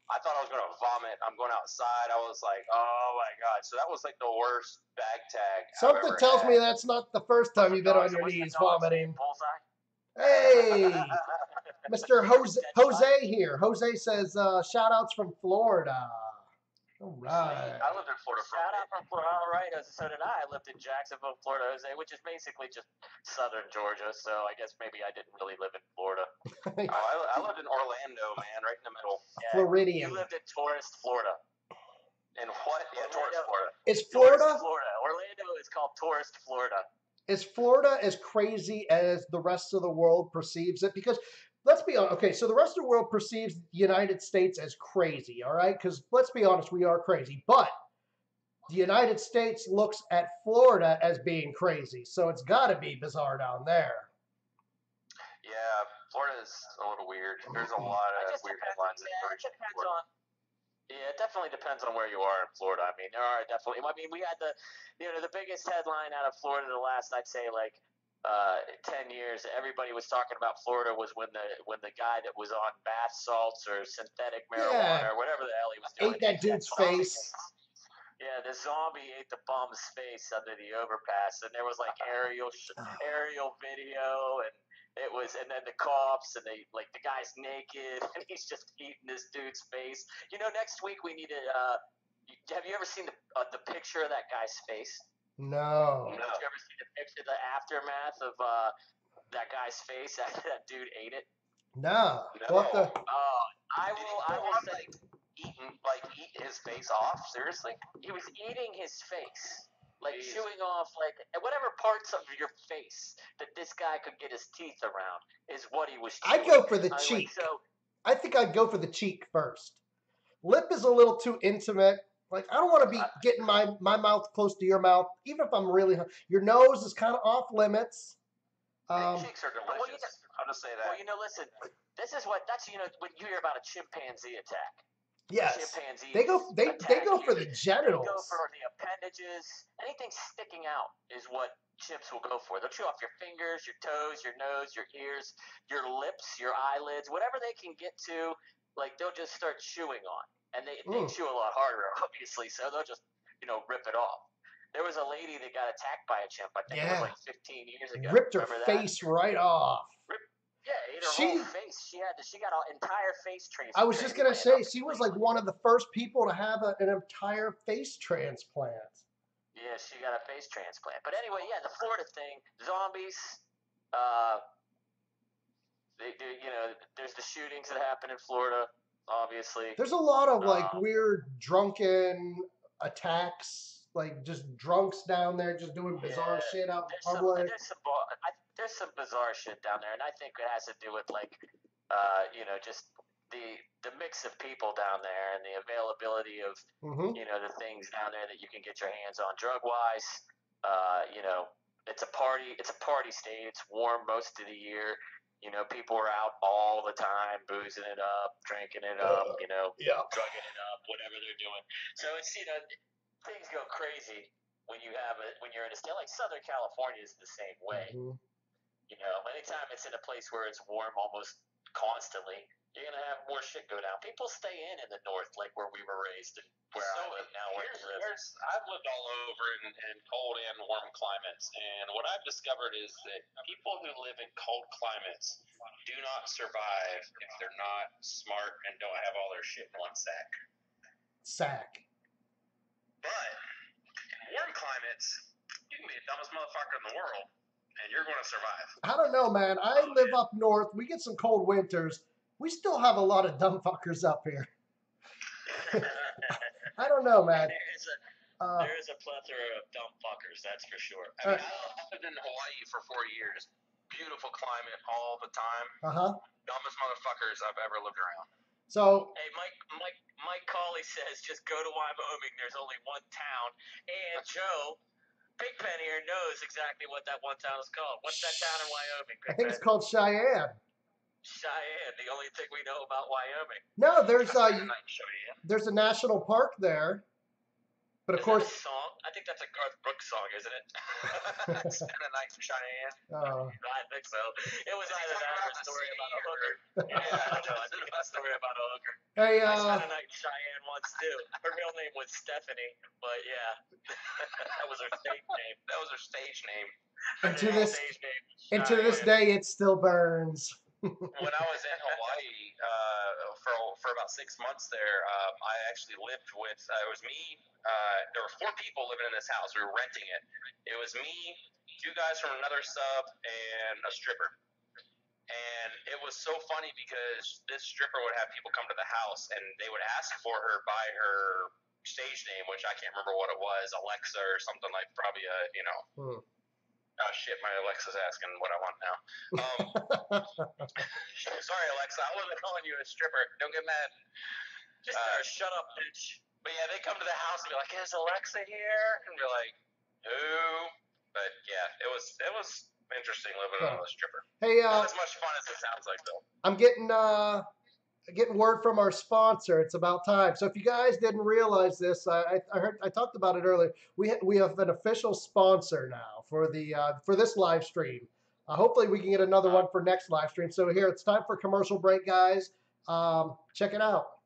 I thought I was going to vomit. I'm going outside. I was like, oh my God. So that was like the worst bag tag. Something tells me that's not the first time you've been on your knees vomiting. Bullseye? Hey, Mr. Jose here. Jose says, shout outs from Florida. All right. I lived in Florida for Shout out from Florida. All right, so did I. I lived in Jacksonville, Florida, Jose, which is basically just southern Georgia. So I guess maybe I didn't really live in Florida. I lived in Orlando, man, right in the middle. Yeah, Floridian. You lived in tourist Florida. And what? Yeah, tourist Florida. Is Florida? Tourist Florida. Orlando is called tourist Florida. Is Florida as crazy as the rest of the world perceives it? Because let's be honest. Okay, so the rest of the world perceives the United States as crazy, all right? Because let's be honest, we are crazy. But the United States looks at Florida as being crazy. So it's got to be bizarre down there. Yeah, Florida is a little weird. There's a lot of weird headlines. It definitely depends on where you are in Florida. I mean, there are definitely. I mean, we had the biggest headline out of Florida the last, I'd say, like 10 years. Everybody was talking about Florida was when the guy that was on bath salts or synthetic marijuana or whatever the hell he was doing ate that dude's face. Yeah, the zombie ate the bum's face under the overpass, and there was like aerial video, and it was, and then the cops, and they like the guy's naked, and he's just eating this dude's face. You know, next week we need to. Have you ever seen the picture of that guy's face? No. Have you ever seen the picture, the aftermath of that guy's face after that dude ate it? No. What the? I will say. Eat his face off? Seriously? He was eating his face. Like chewing off, like whatever parts of your face that this guy could get his teeth around is what he was chewing. I'd go for the cheek. I think I'd go for the cheek first. Lip is a little too intimate. Like, I don't want to be getting my mouth close to your mouth, even if I'm really. Your nose is kind of off limits. Cheeks are delicious. I'll just say that. Well, listen. That's when you hear about a chimpanzee attack. Yes, chimpanzees they go for the genitals. They go for the appendages. Anything sticking out is what chimps will go for. They'll chew off your fingers, your toes, your nose, your ears, your lips, your eyelids, whatever they can get to. Like they'll just start chewing on, and they chew a lot harder, obviously. So they'll just rip it off. There was a lady that got attacked by a chimp. I think it was like 15 years ago. Ripped her face right off. Yeah, ate her whole face. She got an entire face transplant. I was just gonna say she was like one of the first people to have an entire face transplant. Yeah, she got a face transplant. But anyway, yeah, the Florida thing, zombies. There's the shootings that happen in Florida. Obviously, there's a lot of like weird drunken attacks, like just drunks down there just doing bizarre shit out in public. There's some bizarre shit down there, and I think it has to do with like, just the mix of people down there and the availability of, the things down there that you can get your hands on drug wise. It's a party state. It's warm most of the year. People are out all the time, boozing it up, drinking it up, drugging it up, whatever they're doing. So it's, things go crazy when you're in a state like Southern California is the same way. Anytime it's in a place where it's warm almost constantly, you're going to have more shit go down. People stay in the north, like where we were raised and where I live now. I've lived all over in cold and warm climates, and what I've discovered is that people who live in cold climates do not survive if they're not smart and don't have all their shit in one sack. But in warm climates, you can be the dumbest motherfucker in the world, and you're going to survive. I don't know, man. I live up north. We get some cold winters. We still have a lot of dumb fuckers up here. I don't know, man. There is a plethora of dumb fuckers, that's for sure. I mean, I lived in Hawaii for 4 years. Beautiful climate all the time. Dumbest motherfuckers I've ever lived around. So, hey, Mike Cawley says just go to Wyoming. There's only one town, and Joe Pigpen here knows exactly what that one town is called. What's that town in Wyoming? I think it's called Cheyenne. Cheyenne, the only thing we know about Wyoming. No, there's a national park there, but of course. That a song? I think that's a Garth Brooks song, isn't it? Spend a night in Cheyenne. Oh. I think so. It was either that or a story about a hooker. Yeah, I don't know. I think it's a story about a hooker. Hey, I spent a night in Cheyenne once too. Her real name was Stephanie, but yeah, that was her stage name. That was her stage name. And to this day, it still burns. When I was in Hawaii for about 6 months there, I actually lived with, it was me, there were 4 people living in this house. We were renting it. It was me, 2 guys from another sub, and a stripper. And it was so funny because this stripper would have people come to the house and they would ask for her by her stage name, which I can't remember what it was, Alexa or something like, probably a, you know. Oh shit, my Alexa's asking what I want now. Sorry, Alexa, I wasn't calling you a stripper. Don't get mad. Just shut up, bitch. But yeah, they come to the house and be like, "Is Alexa here?" And be like, "Who?" But yeah, it was interesting living with a stripper. Hey, not as much fun as it sounds like though. I'm getting word from our sponsor. It's about time. So if you guys didn't realize this, I talked about it earlier. We have an official sponsor now for this live stream. Hopefully we can get another one for next live stream. So here, it's time for commercial break, guys. Check it out.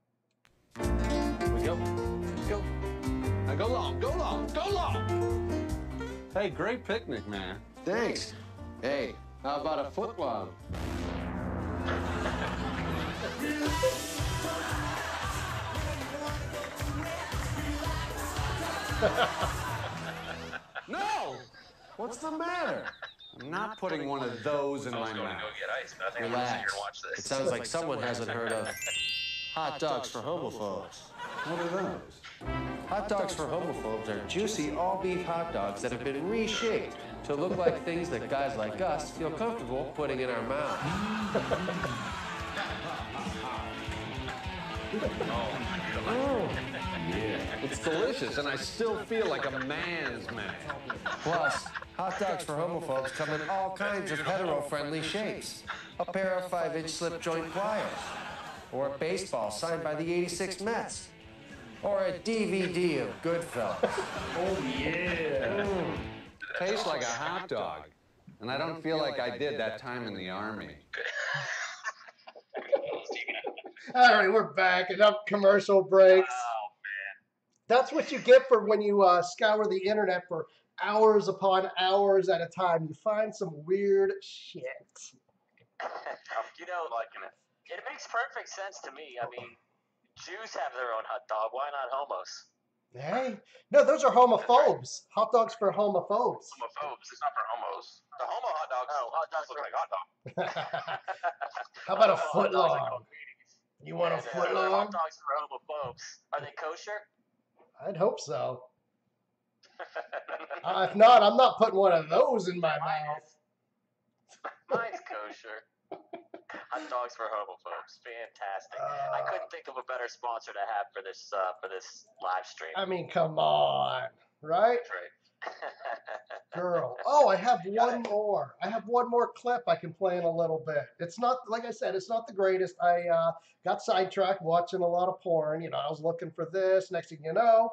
We go. Now go long. Hey, great picnic, man. Thanks. Hey, how about a foot long? No! What's the matter? I'm not putting one of those in my I was going to mouth. go get ice, but I think I'm going to sit here and watch this. It sounds like someone hasn't heard of hot dogs for homophobes. What are those? Hot dogs for homophobes are juicy all-beef hot dogs that have been reshaped to look like things that guys like us feel comfortable putting in our mouth. It's delicious, and I still feel like a man's man. Plus, hot dogs for homophobes come in all kinds of hetero-friendly shapes. A pair of 5-inch slip-joint pliers, or a baseball signed by the '86 Mets, or a DVD of Goodfellas. Oh, yeah. Tastes like a hot dog, and I don't feel like I did that time in the Army. All right, we're back. Enough commercial breaks. Oh, man. That's what you get for when you scour the internet for hours upon hours at a time. You find some weird shit. You know, liking it. It makes perfect sense to me. I mean, Jews have their own hot dog. Why not homos? Hey, no, those are homophobes. Hot dogs for homophobes. Homophobes. It's not for homos. The homo hot dogs. Oh, hot dogs look for like hot dog. How about a Hot foot dogs are long? called greenies. You want a And, foot Hot long? dogs for homophobes. Are they kosher? I'd hope so. If not, I'm not putting one of those in my mouth. Mine's kosher. Hot dogs for homophobes. Fantastic. I couldn't think of a better sponsor to have for this live stream. I mean, come on, right? That's right. Girl. Oh, I have one more. I have one more clip I can play in a little bit. It's not, like I said, it's not the greatest. I got sidetracked watching a lot of porn. You know, I was looking for this. Next thing you know,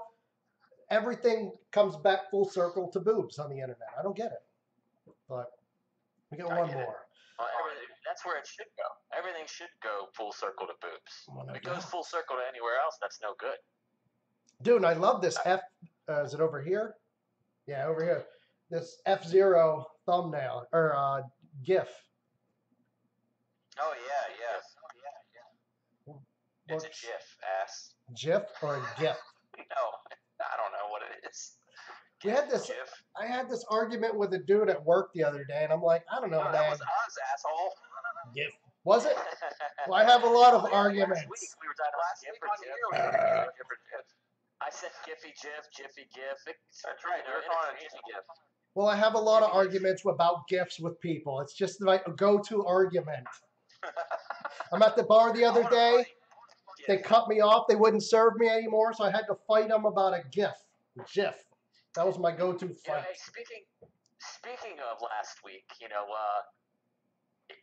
everything comes back full circle to boobs on the internet. I don't get it. But we got one more. Well, that's where it should go. Everything should go full circle to boobs. If it goes full circle to anywhere else, that's no good. Dude, I love this is it over here? Yeah, over here. This F-Zero thumbnail, or GIF. Oh, yeah. It's a GIF, ass. GIF or a GIF? No, I don't know what it is. We had this. GIF. I had this argument with a dude at work the other day, and I'm like, I don't know, No, man. that was us, asshole. GIF. Was it? Well, I have a lot of Oh, yeah, arguments. Last week we were talking Last about week on here, we were different GIF. I said Jiffy GIF. That's right. We were calling it Jiffy GIF. Well, I have a lot of arguments about gifts with people. It's just my go-to argument. I'm at the bar the other day. They cut me off. They wouldn't serve me anymore, so I had to fight them about a GIF. That was my go-to fight. Hey, speaking of last week,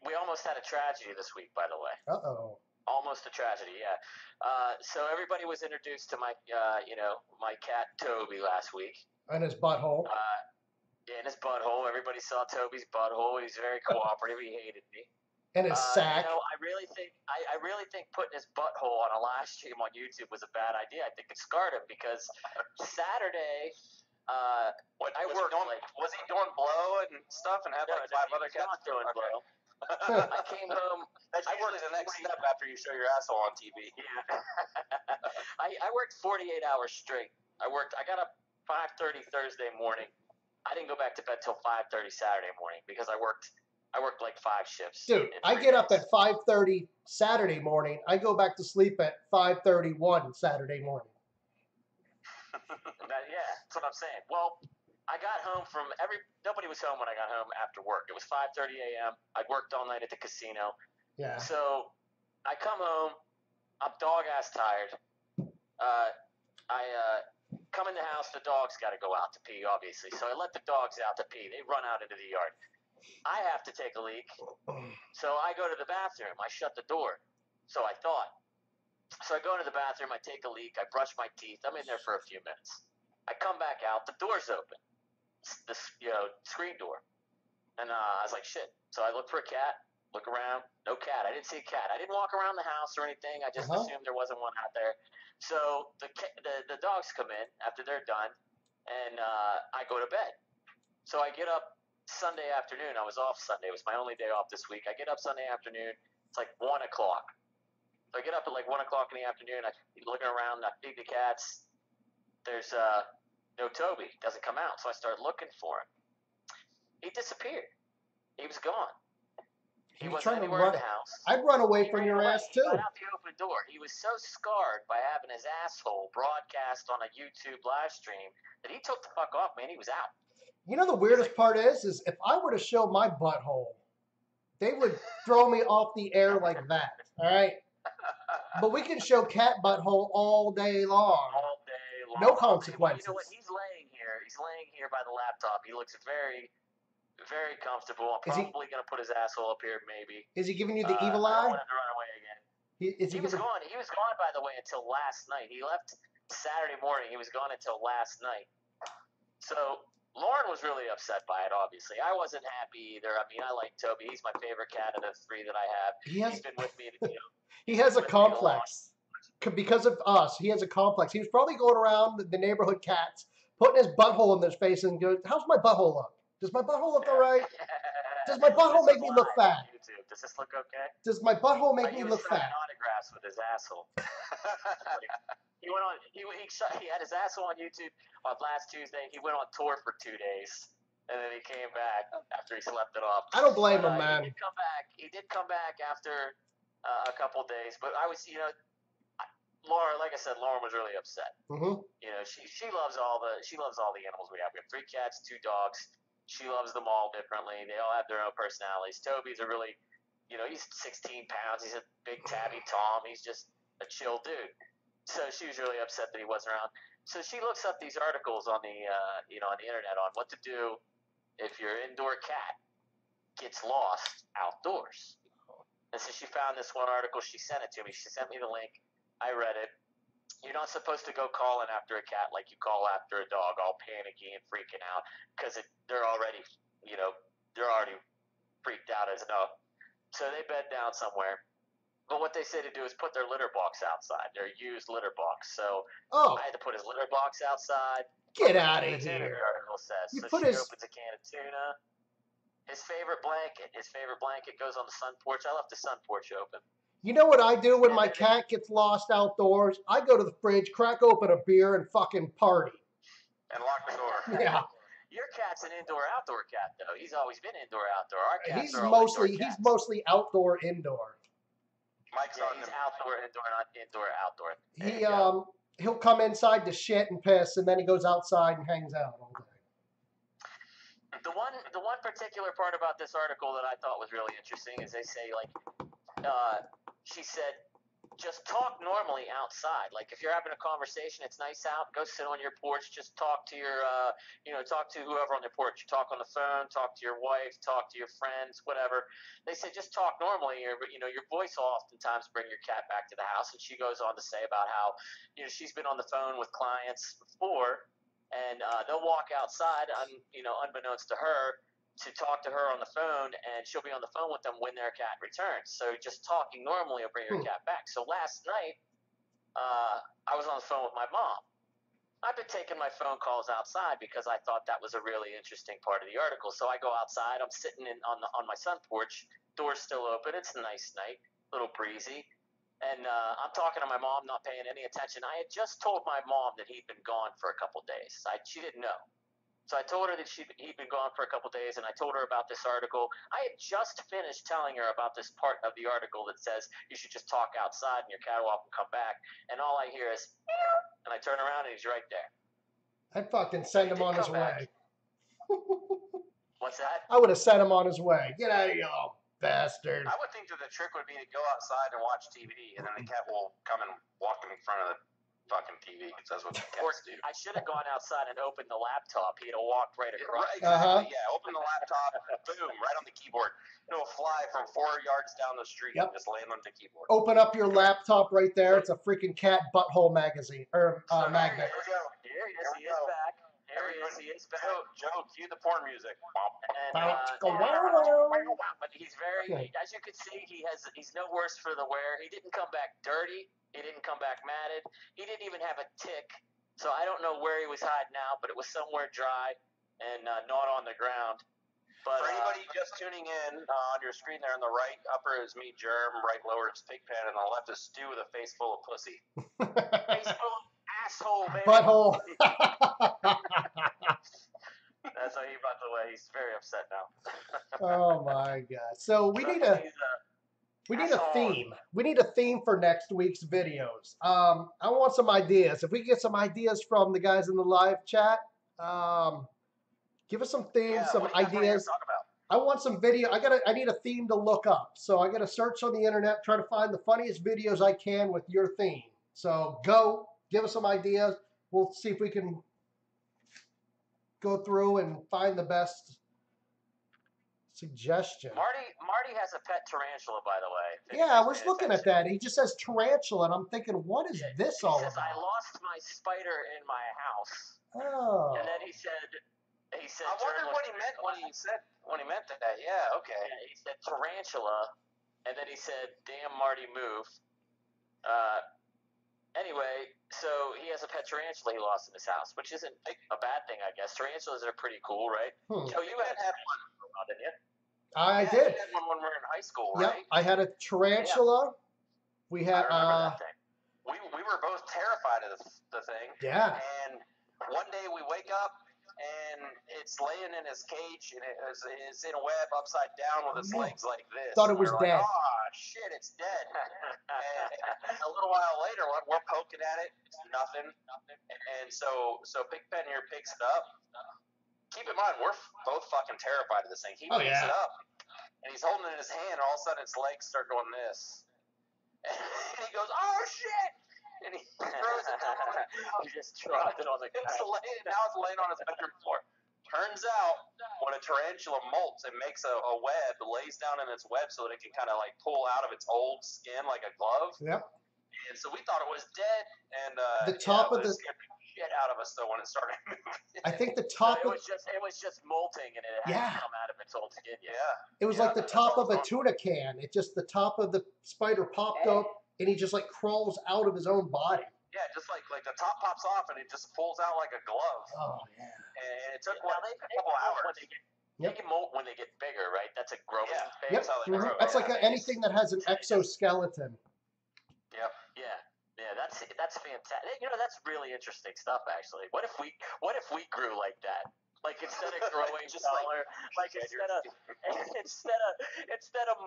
we almost had a tragedy this week, by the way. Uh-oh. Almost a tragedy, yeah. So everybody was introduced to my cat Toby last week. And his butthole. In his butthole. Everybody saw Toby's butthole. He's very cooperative. He hated me. And his sack. I really think putting his butthole on a live stream on YouTube was a bad idea. I think it scarred him because Saturday. Was he doing blow and stuff and had like 5 other cats? Not doing blow. I came home. That's usually the next step after you show your asshole on TV. Yeah. I worked 48 hours straight. I got up 5:30 Thursday morning. I didn't go back to bed till 5:30 Saturday morning because I worked like 5 shifts. Dude, I get up at 5:30 Saturday morning. I go back to sleep at 5:31 Saturday morning. That's what I'm saying. Well, I got home nobody was home when I got home after work. It was 5:30 a.m. I'd worked all night at the casino. Yeah. So I come home. I'm dog-ass tired. I come in the house. The dog's got to go out to pee, obviously. So I let the dogs out to pee. They run out into the yard. I have to take a leak. So I go to the bathroom. I shut the door. So I thought. So I go into the bathroom. I take a leak. I brush my teeth. I'm in there for a few minutes. I come back out. The door's open. The screen door. And I was like, shit. So I look for a cat. Look around. No cat. I didn't see a cat. I didn't walk around the house or anything. I just assumed there wasn't one out there. So the dogs come in after they're done, and I go to bed. So I get up Sunday afternoon. I was off Sunday. It was my only day off this week. I get up Sunday afternoon. It's like 1 o'clock. So I get up at like 1 o'clock in the afternoon. I'm looking around. I feed the cats. There's no Toby. Doesn't come out. So I started looking for him. He disappeared. He was gone. He wasn't anywhere in the house. I'd run away from your ass too. He got out the open door. He was so scarred by having his asshole broadcast on a YouTube live stream that he took the fuck off, man. He was out. You know the weirdest part is if I were to show my butthole, they would throw me off the air like that. All right. But we can show cat butthole all day long. All day long. No consequences. You know what? He's laying here. He's laying here by the laptop. He looks very, very comfortable. I'm probably going to put his asshole up here, maybe. Is he giving you the evil I eye? don't want him to run away again. He was gone. He was gone, by the way, until last night. He left Saturday morning. He was gone until last night. So Lauren was really upset by it, obviously. I wasn't happy either. I mean, I like Toby. He's my favorite cat of the 3 that I have. He's been with me. He has a complex. Because of us, he has a complex. He was probably going around the neighborhood cats, putting his butthole in their face and goes, how's my butthole look? Does my butthole look all right? Does my butthole make me look fat? Does this look okay? Does my butthole make me look fat? Autographs with his asshole. He went on. He had his asshole on YouTube on last Tuesday. He went on tour for 2 days, and then he came back after he slept it off. I don't blame him, man. He did come back after a couple days, but I was, Laura, like I said, Lauren was really upset. Mm-hmm. She loves all the animals we have. We have 3 cats, 2 dogs. She loves them all differently. They all have their own personalities. Toby's a really, he's 16 pounds. He's a big tabby Tom. He's just a chill dude. So she was really upset that he wasn't around. So she looks up these articles on the, on the internet on what to do if your indoor cat gets lost outdoors. And so she found this one article. She sent it to me. She sent me the link. I read it. You're not supposed to go calling after a cat like you call after a dog, all panicky and freaking out, because they're already freaked out as enough. So they bed down somewhere. But what they say to do is put their litter box outside, their used litter box. So I had to put his litter box outside. Get out of here. The article says. He opens a can of tuna. His favorite blanket goes on the sun porch. I left the sun porch open. You know what I do when my cat gets lost outdoors? I go to the fridge, crack open a beer, and fucking party. And lock the door. Yeah. Your cat's an indoor-outdoor cat, though. He's always been indoor-outdoor. Our cats he's mostly outdoor-indoor. Mike's Yeah, on he's the outdoor, indoor, outdoor. There He you go. he'll come inside to shit and piss, and then he goes outside and hangs out all day. The one particular part about this article that I thought was really interesting is they say like, she said, just talk normally outside. Like if you're having a conversation, it's nice out. Go sit on your porch. Just talk to your, talk to whoever on the porch. Talk on the phone. Talk to your wife. Talk to your friends. Whatever. They say just talk normally. Your voice will oftentimes bring your cat back to the house. And she goes on to say about how, she's been on the phone with clients before, and they'll walk outside, unbeknownst to her, to talk to her on the phone, and she'll be on the phone with them when their cat returns. So just talking normally will bring your cat back. So last night, I was on the phone with my mom. I've been taking my phone calls outside because I thought that was a really interesting part of the article. So I go outside. I'm sitting on my sun porch. Door's still open. It's a nice night, a little breezy. And I'm talking to my mom, not paying any attention. I had just told my mom that he'd been gone for a couple days. She didn't know. So I told her that he'd been gone for a couple days, and I told her about this article. I had just finished telling her about this part of the article that says you should just talk outside and your cat will often come back. And all I hear is, meow, and I turn around and he's right there. I'd fucking send him on his back. way. What's that? I would have sent him on his way. Get out of here, you little bastard. I would think that the trick would be to go outside and watch TV, and then the cat will come and walk in front of the fucking TV, because that's what the cats do. I should have gone outside and opened the laptop. He'd have walked right across. Right, exactly, yeah. Open the laptop, boom, right on the keyboard. It'll fly from 4 yards down the street and just land on the keyboard. Open up your laptop right there. It's a freaking cat butthole magazine or magnet. Here we go. Here he is. He is back. Here he is. He is back. Joe, cue the porn music. And, but he's very, as you can see, he's no worse for the wear. He didn't come back dirty. He didn't come back matted. He didn't even have a tick. So I don't know where he was hiding out, but it was somewhere dry and not on the ground. But, for anybody just tuning in, on your screen there on the right upper is me, Jerm, right lower is Pigpen, and on the left is Stu with a face full of pussy. Face full of asshole, baby. Butthole. That's how he got away. He's very upset now. Oh my god. So we need a theme. We need a theme for next week's videos. I want some ideas. If we get some ideas from the guys in the live chat, give us some themes, some ideas. I want some video. I need a theme to look up. So I got to search on the internet, try to find the funniest videos I can with your theme. So go, give us some ideas. We'll see if we can go through and find the best suggestion. Marty has a pet tarantula, by the way. Yeah, I was looking at that. He just says tarantula, and I'm thinking, what is this all says, about? I lost my spider in my house. Oh. And then he said. I wondered what he meant when he meant that. Yeah, okay. Yeah, he said tarantula, and then he said, "Damn, Marty, move." Anyway, so he has a pet tarantula he lost in his house, which isn't a bad thing, I guess. Tarantulas are pretty cool, right? Joe, you had one, didn't you? I did. You had one when we were in high school, Yep, right? I had a tarantula. Yeah. We had. I remember that thing. We were both terrified of the thing. Yeah. And one day we wake up, and it's laying in his cage, and it's in a web upside down with its legs like this. Thought it was dead. Like, oh, shit, it's dead. And a little while later, we're poking at it. It's nothing. And so Pigpen here picks it up. Keep in mind, we're both fucking terrified of this thing. He picks it up, and he's holding it in his hand, and all of a sudden its legs start going this. And he goes, oh, shit! And he throws it down on the ground. He just dropped it on the ground. Now it's laying on his bedroom floor. Turns out, when a tarantula molts, it makes a web, lays down in its web so that it can kind of like pull out of its old skin like a glove. Yep. And so we thought it was dead. And the top of the scared the shit out of us though when it started moving. I think the top of it was just molting, and it hadn't come out of its old skin yet. Yeah. It was like the top of a tuna can. It just the top of the spider popped up. And he just like crawls out of his own body. Yeah, just like the top pops off and it just pulls out like a glove. Oh yeah. And it took a couple hours. They can molt when they get bigger, right? That's a growing phase. Yep. That's how they grow. That's like anything that has an exoskeleton. Yep. Yeah, that's fantastic. That's really interesting stuff, actually. What if we grew like that? Like instead of growing Just taller, like instead of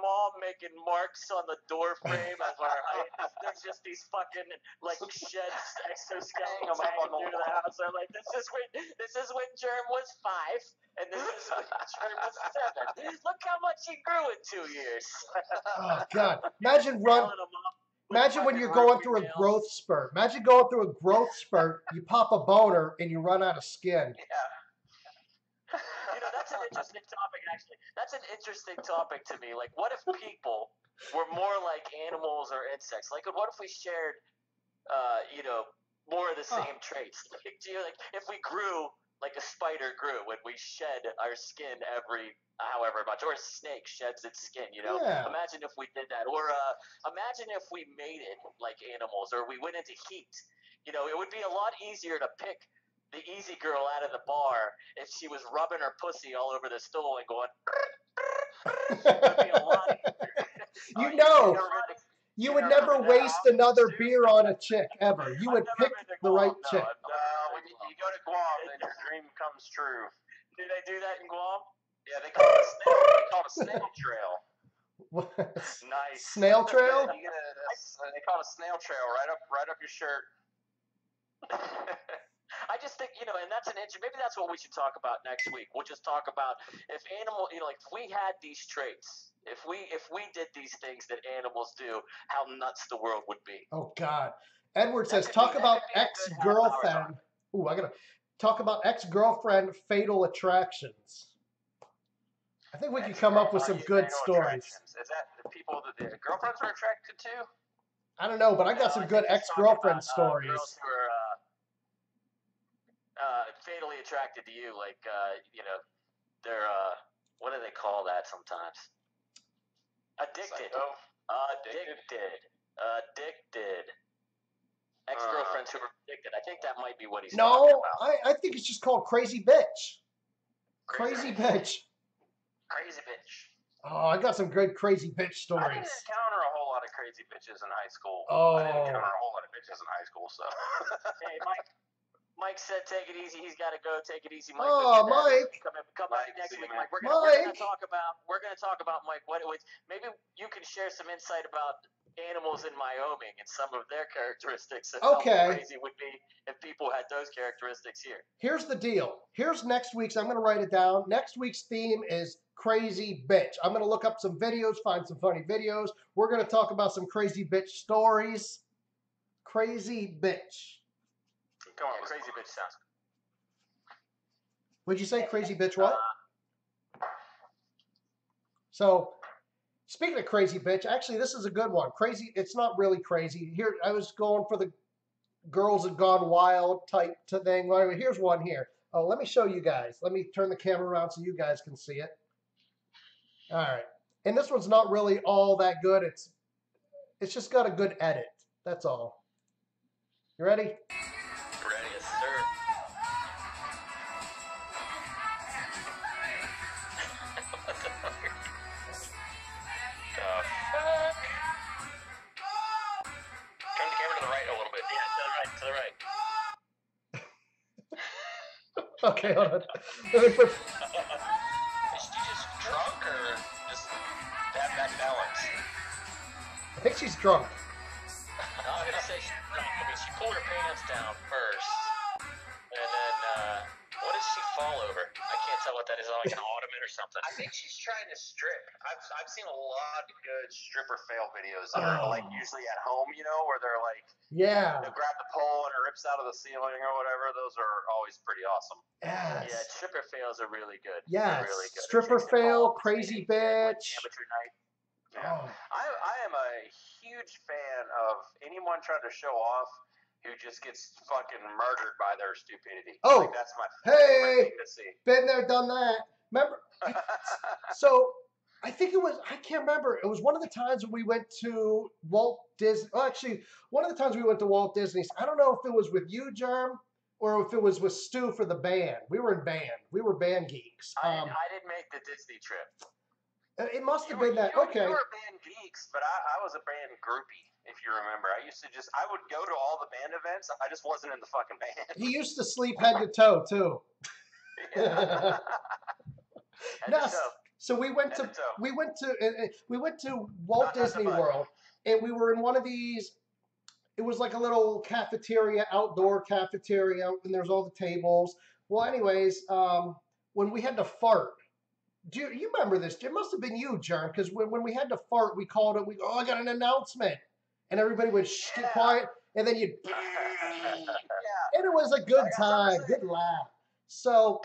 mom making marks on the door frame of our height, there's just these fucking like shed exoskeletons hanging through the house. I'm like, this is when Jerm was 5, and this is when Jerm was 7. Look how much he grew in 2 years. Oh God! Imagine Nailing him up with Imagine when fucking you're going rotary through a nails. growth spurt. Imagine going through a growth spurt. You pop a boner and you run out of skin. Yeah. You know, that's an interesting topic, actually. That's an interesting topic to me. Like, what if people were more like animals or insects? Like, what if we shared, more of the same traits? Like, if we grew like a spider grew when we shed our skin every however much, or a snake sheds its skin, Yeah. Imagine if we did that. Or imagine if we mated like animals, or we went into heat. It would be a lot easier to pick the easy girl out of the bar if she was rubbing her pussy all over the stool and going. It would be a lot easier. You would never waste another beer on a chick ever. You would pick the right chick. When you go to Guam, then your dream comes true. Do they do that in Guam? Yeah, they call it a snail. They call it a snail trail. What? Nice. Snail trail? They call it a snail trail right up your shirt. I just think, and that's maybe that's what we should talk about next week. We'll just talk about if if we had these traits, if we did these things that animals do, how nuts the world would be. Oh God. Edward says, talk about ex-girlfriend. Ooh, I gotta talk about ex-girlfriend fatal attractions. I think we could come up with some good stories. Is that the people that the girlfriends are attracted to? I don't know, but I got some good ex-girlfriend stories. Girls who are fatally attracted to you, like they're what do they call that sometimes? Addicted. Addicted. Ex-girlfriends who are addicted. I think that might be what he's talking about. I think it's just called crazy bitch. Crazy bitch. Crazy bitch. Oh, I got some good crazy bitch stories. I didn't encounter a whole lot of crazy bitches in high school. Oh. I didn't encounter a whole lot of bitches in high school, so. Hey, Mike said take it easy. He's got to go. Take it easy, Mike. Oh, Mike. Come back next week, Mike. We're gonna talk about Mike. Maybe you can share some insight about animals in Wyoming and some of their characteristics. And how crazy it would be if people had those characteristics here. Here's the deal. Here's next week's. I'm going to write it down. Next week's theme is crazy bitch. I'm going to look up some videos, find some funny videos. We're going to talk about some crazy bitch stories. Crazy bitch. Crazy bitch sounds good. Would you say crazy bitch what? So, speaking of crazy bitch, actually this is a good one. Crazy, it's not really crazy. Here, I was going for the girls have gone wild type thing. Well, anyway, here's one here. Oh, let me show you guys. Let me turn the camera around so you guys can see it. All right. And this one's not really all that good. It's just got a good edit. That's all. You ready? Ready, yes, sir. What the fuck? Turn the camera to the right a little bit. Yeah, to the right. Okay, hold on. Let me put... Is she just drunk or just bad balance? I think she's drunk. I was gonna say she's drunk. I mean, she pulled her pants down first, and then what does she fall over? I can't tell what that is. Like an ottoman or something. I think she's trying to strip. I've seen a lot of good stripper fail videos that are like usually at home, where they're like, they'll grab the pole and it rips out of the ceiling or whatever. Those are always pretty awesome. Yes. Yeah, stripper fails are really good. Yes. Really good. Stripper fail, crazy bitch. Amateur night. Yeah. I am a huge fan of anyone trying to show off who just gets fucking murdered by their stupidity. Oh, that's my favorite thing to see. Been there, done that. Remember? So I think it was, I can't remember. It was one of the times when we went to Walt Disney. Well, actually, one of the times we went to Walt Disney's. I don't know if it was with you, Jerm, or if it was with Stu for the band. We were in band. We were band geeks. I didn't make the Disney trip. It must have been that. Okay. You were band geeks, but I was a band groupie, if you remember. I would go to all the band events. I just wasn't in the fucking band. He used to sleep head to toe, too. Head No, to toe. so we went Head to to toe. Walt Not Disney the butt. World, and we were in one of these. It was like a little cafeteria, outdoor cafeteria, and there's all the tables. Well, anyways, when we had to fart, do you remember this? It must have been you, Jerm, because when we had to fart, we called it. We go, oh, I got an announcement, and everybody would get quiet, and then you'd, Yeah. and it was a I good got something time, to say. good laugh. So,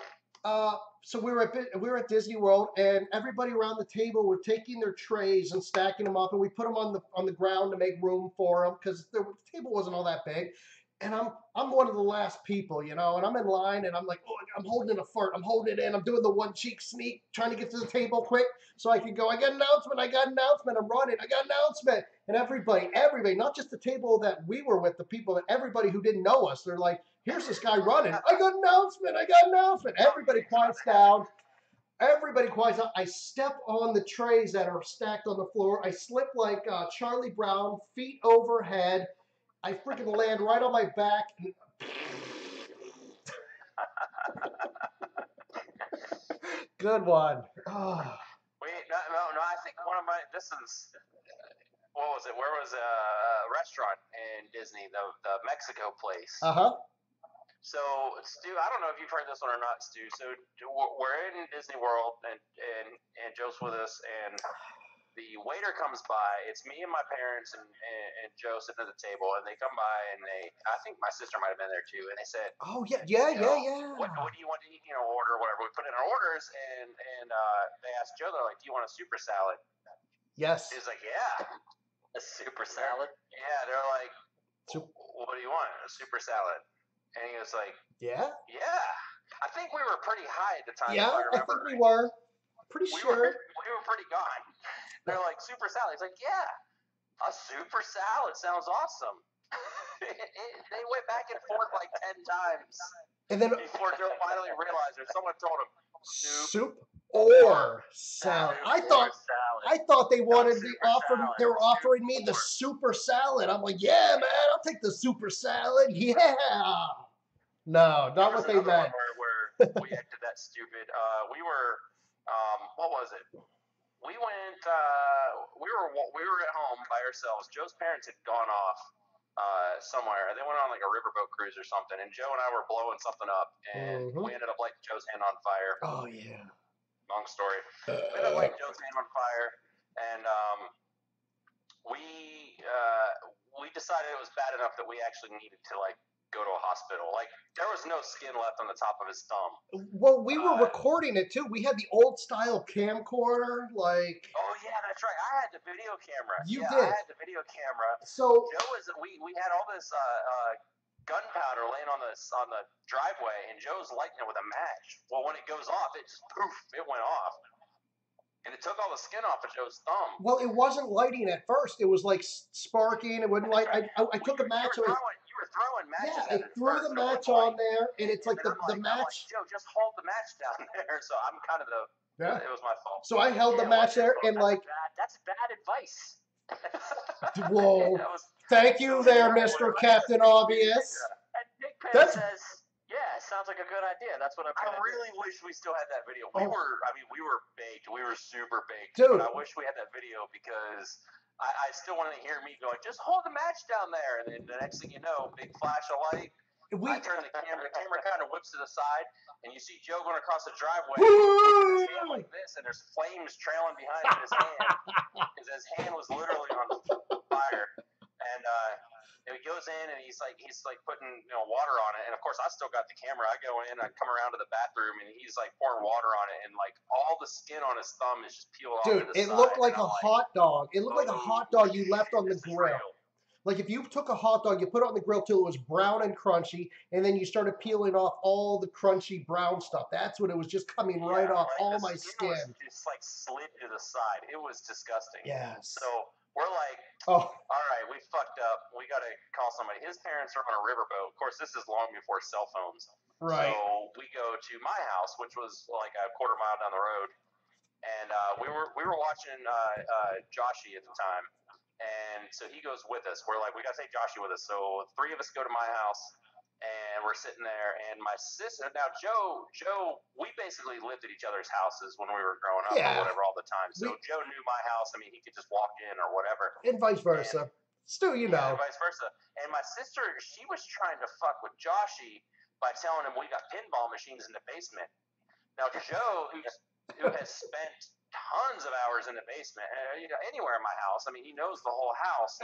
so we were at Disney World, and everybody around the table were taking their trays and stacking them up, and we put them on the ground to make room for them because the table wasn't all that big. And I'm one of the last people, and I'm in line, and I'm like, oh, I'm holding in a fart, I'm holding it in, I'm doing the one cheek sneak, trying to get to the table quick so I can go. I got an announcement, I'm running, I got an announcement, and everybody, not just the table that we were with, the people that everybody who didn't know us, they're like, here's this guy running. I got an announcement. Everybody quiets down. Everybody quiets down. I step on the trays that are stacked on the floor. I slip like Charlie Brown, feet overhead. I freaking land right on my back. Good one. Oh. Wait, no. I think one of my. This is. What was it? Where was a restaurant in Disney? The Mexico place. Uh-huh. So, Stu, I don't know if you've heard this one or not, Stu. So we're in Disney World, and Joe's with us, and the waiter comes by. It's me and my parents and Joe sitting at the table, and they come by, and I think my sister might have been there too, and they said, Oh, yeah. What do you want to eat? Order whatever. We put in our orders, and they asked Joe, they're like, do you want a super salad? Yes. He's like, yeah. A super salad? Yeah, they're like, what do you want? A super salad. And he was like, Yeah? yeah. I think we were pretty high at the time, Yeah, if I I remember. think we were. Pretty We sure. we were pretty gone. They're like, super salad. He's like, yeah, a super salad sounds awesome. They went back and forth like 10 times And then before Joe finally realized, or someone told him, soup or salad. I thought they wanted they were offering me the super salad. I'm like, yeah, man, I'll take the super salad. Yeah. No, not what they meant. Where we acted that stupid. We were, what was it? We went. We were at home by ourselves. Joe's parents had gone off somewhere. They went on like a riverboat cruise or something, and Joe and I were blowing something up, and we ended up lighting Joe's hand on fire. Oh yeah. Long story. We ended up lighting Joe's hand on fire, and we decided it was bad enough that we actually needed to like go to a hospital. Like there was no skin left on the top of his thumb. Well, we were recording it too. We had the old style camcorder, like. Oh yeah, that's right. I had the video camera. You did. I had the video camera. So Joe was. We had all this gunpowder laying on the driveway, and Joe's lighting it with a match. Well, when it goes off, it just poof, it went off. And it took all the skin off of Joe's thumb. Well, it wasn't lighting at first. It was like sparking. It wouldn't light. I took a match. You were throwing matches. Yeah, I threw the match on there, and it's like the match. I'm like, Joe, just hold the match down there. So I'm kind of the. Yeah. It was my fault. So I held the match there, and like. That's bad advice. Whoa! Thank you, there, Mr. Captain Obvious. And Pigpen says, "Yeah, sounds like a good idea. That's what I'm." I really wish we still had that video. We were baked. We were super baked. Dude. But I wish we had that video because I still want to hear me going, just hold the match down there. And then the next thing you know, big flash of light. I turn the camera kind of whips to the side, and you see Joe going across the driveway with his hand like this, and there's flames trailing behind his hand because his hand was literally on fire. And he goes in and he's like putting water on it, and of course I still got the camera. I go in, I come around to the bathroom, and he's like pouring water on it, and like all the skin on his thumb is just peeled off. Dude, it looked like a hot dog. It looked like a hot dog you left on the grill. Like if you took a hot dog, you put it on the grill till it was brown and crunchy, and then you started peeling off all the crunchy brown stuff. That's what it was, just coming right off all my skin. Just like slid to the side. It was disgusting. Yes. So we're like, all right, we fucked up. We got to call somebody. His parents are on a riverboat. Of course, this is long before cell phones. Right. So we go to my house, which was like a quarter mile down the road, and we were watching Joshy at the time. And so he goes with us. We're like, we got to take Joshy with us. So 3 of us go to my house, and we're sitting there, and my sister. Now, Joe, we basically lived at each other's houses when we were growing up Yeah. or whatever all the time. So Joe knew my house. I mean, he could just walk in or whatever. And vice versa. Stu, you know. And vice versa. And my sister, she was trying to fuck with Joshy by telling him we got pinball machines in the basement. Now, Joe, who has spent tons of hours in the basement, anywhere in my house. I mean, he knows the whole house.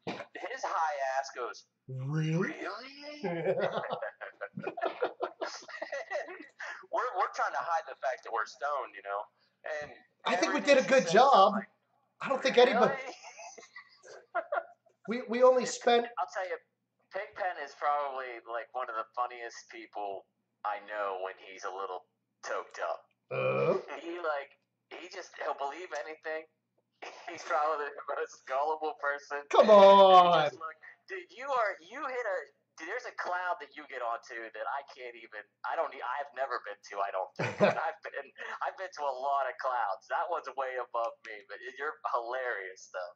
His high ass goes, Really? we're trying to hide the fact that we're stoned, you know. And I think we did a good job. I don't think anybody. We only spent. I'll tell you, Pigpen is probably like one of the funniest people I know when he's a little toked up. He'll believe anything. He's probably the most gullible person. Come on. Dude, there's a cloud that you get onto that I can't even. I've never been to. I don't think. I've been to a lot of clouds. That one's way above me. But you're hilarious though.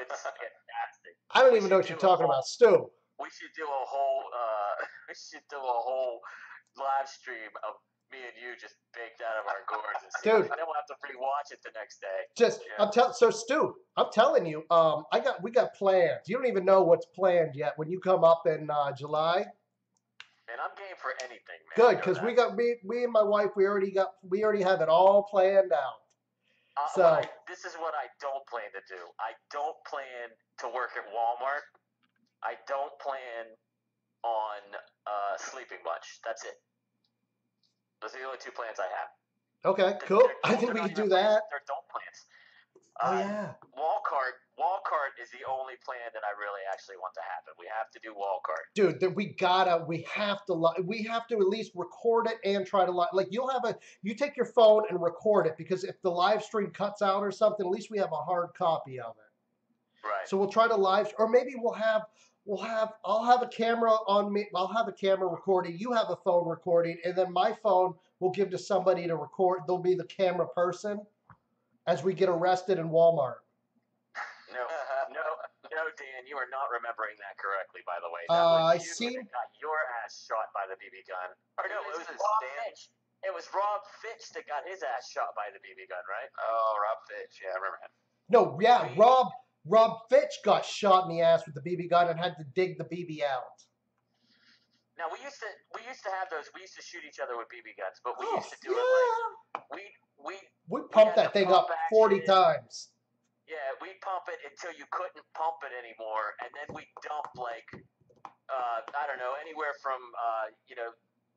It's fantastic. I don't even know what you're talking about, Stu. We should do a whole. We should do a whole live stream of me and you just baked out of our gourds, and dude. Then we'll have to rewatch it the next day. So Stu, I'm telling you, we got plans. You don't even know what's planned yet. When you come up in July. And I'm game for anything, man. Good, because we and my wife, we already have it all planned out. This is what I don't plan to do. I don't plan to work at Walmart. I don't plan on sleeping much. That's it. Those are the only two plans I have. Okay, cool. I think we can do that. They're don't plans. Yeah. Wall cart is the only plan that I really actually want to happen. We have to do wall cart. Dude, we have to at least record it and try to like you take your phone and record it, because if the live stream cuts out or something, at least we have a hard copy of it. Right. So we'll try to or maybe I'll have a camera on me. I'll have a camera recording. You have a phone recording, and then my phone will give to somebody to record. They'll be the camera person as we get arrested in Walmart. No, Dan, you are not remembering that correctly. By the way, I see. Got your ass shot by the BB gun. Or no, it was Jesus, Rob Dan. Fitch. It was Rob Fitch that got his ass shot by the BB gun, right? Oh, Rob Fitch. Yeah, I remember him. No, yeah, Rob Fitch got shot in the ass with the BB gun and had to dig the BB out. Now we used to have those. We used to shoot each other with BB guns, but we used to do it like we pumped that thing up 40 times. Yeah, we'd pump it until you couldn't pump it anymore, and then we'd dump like I don't know, anywhere from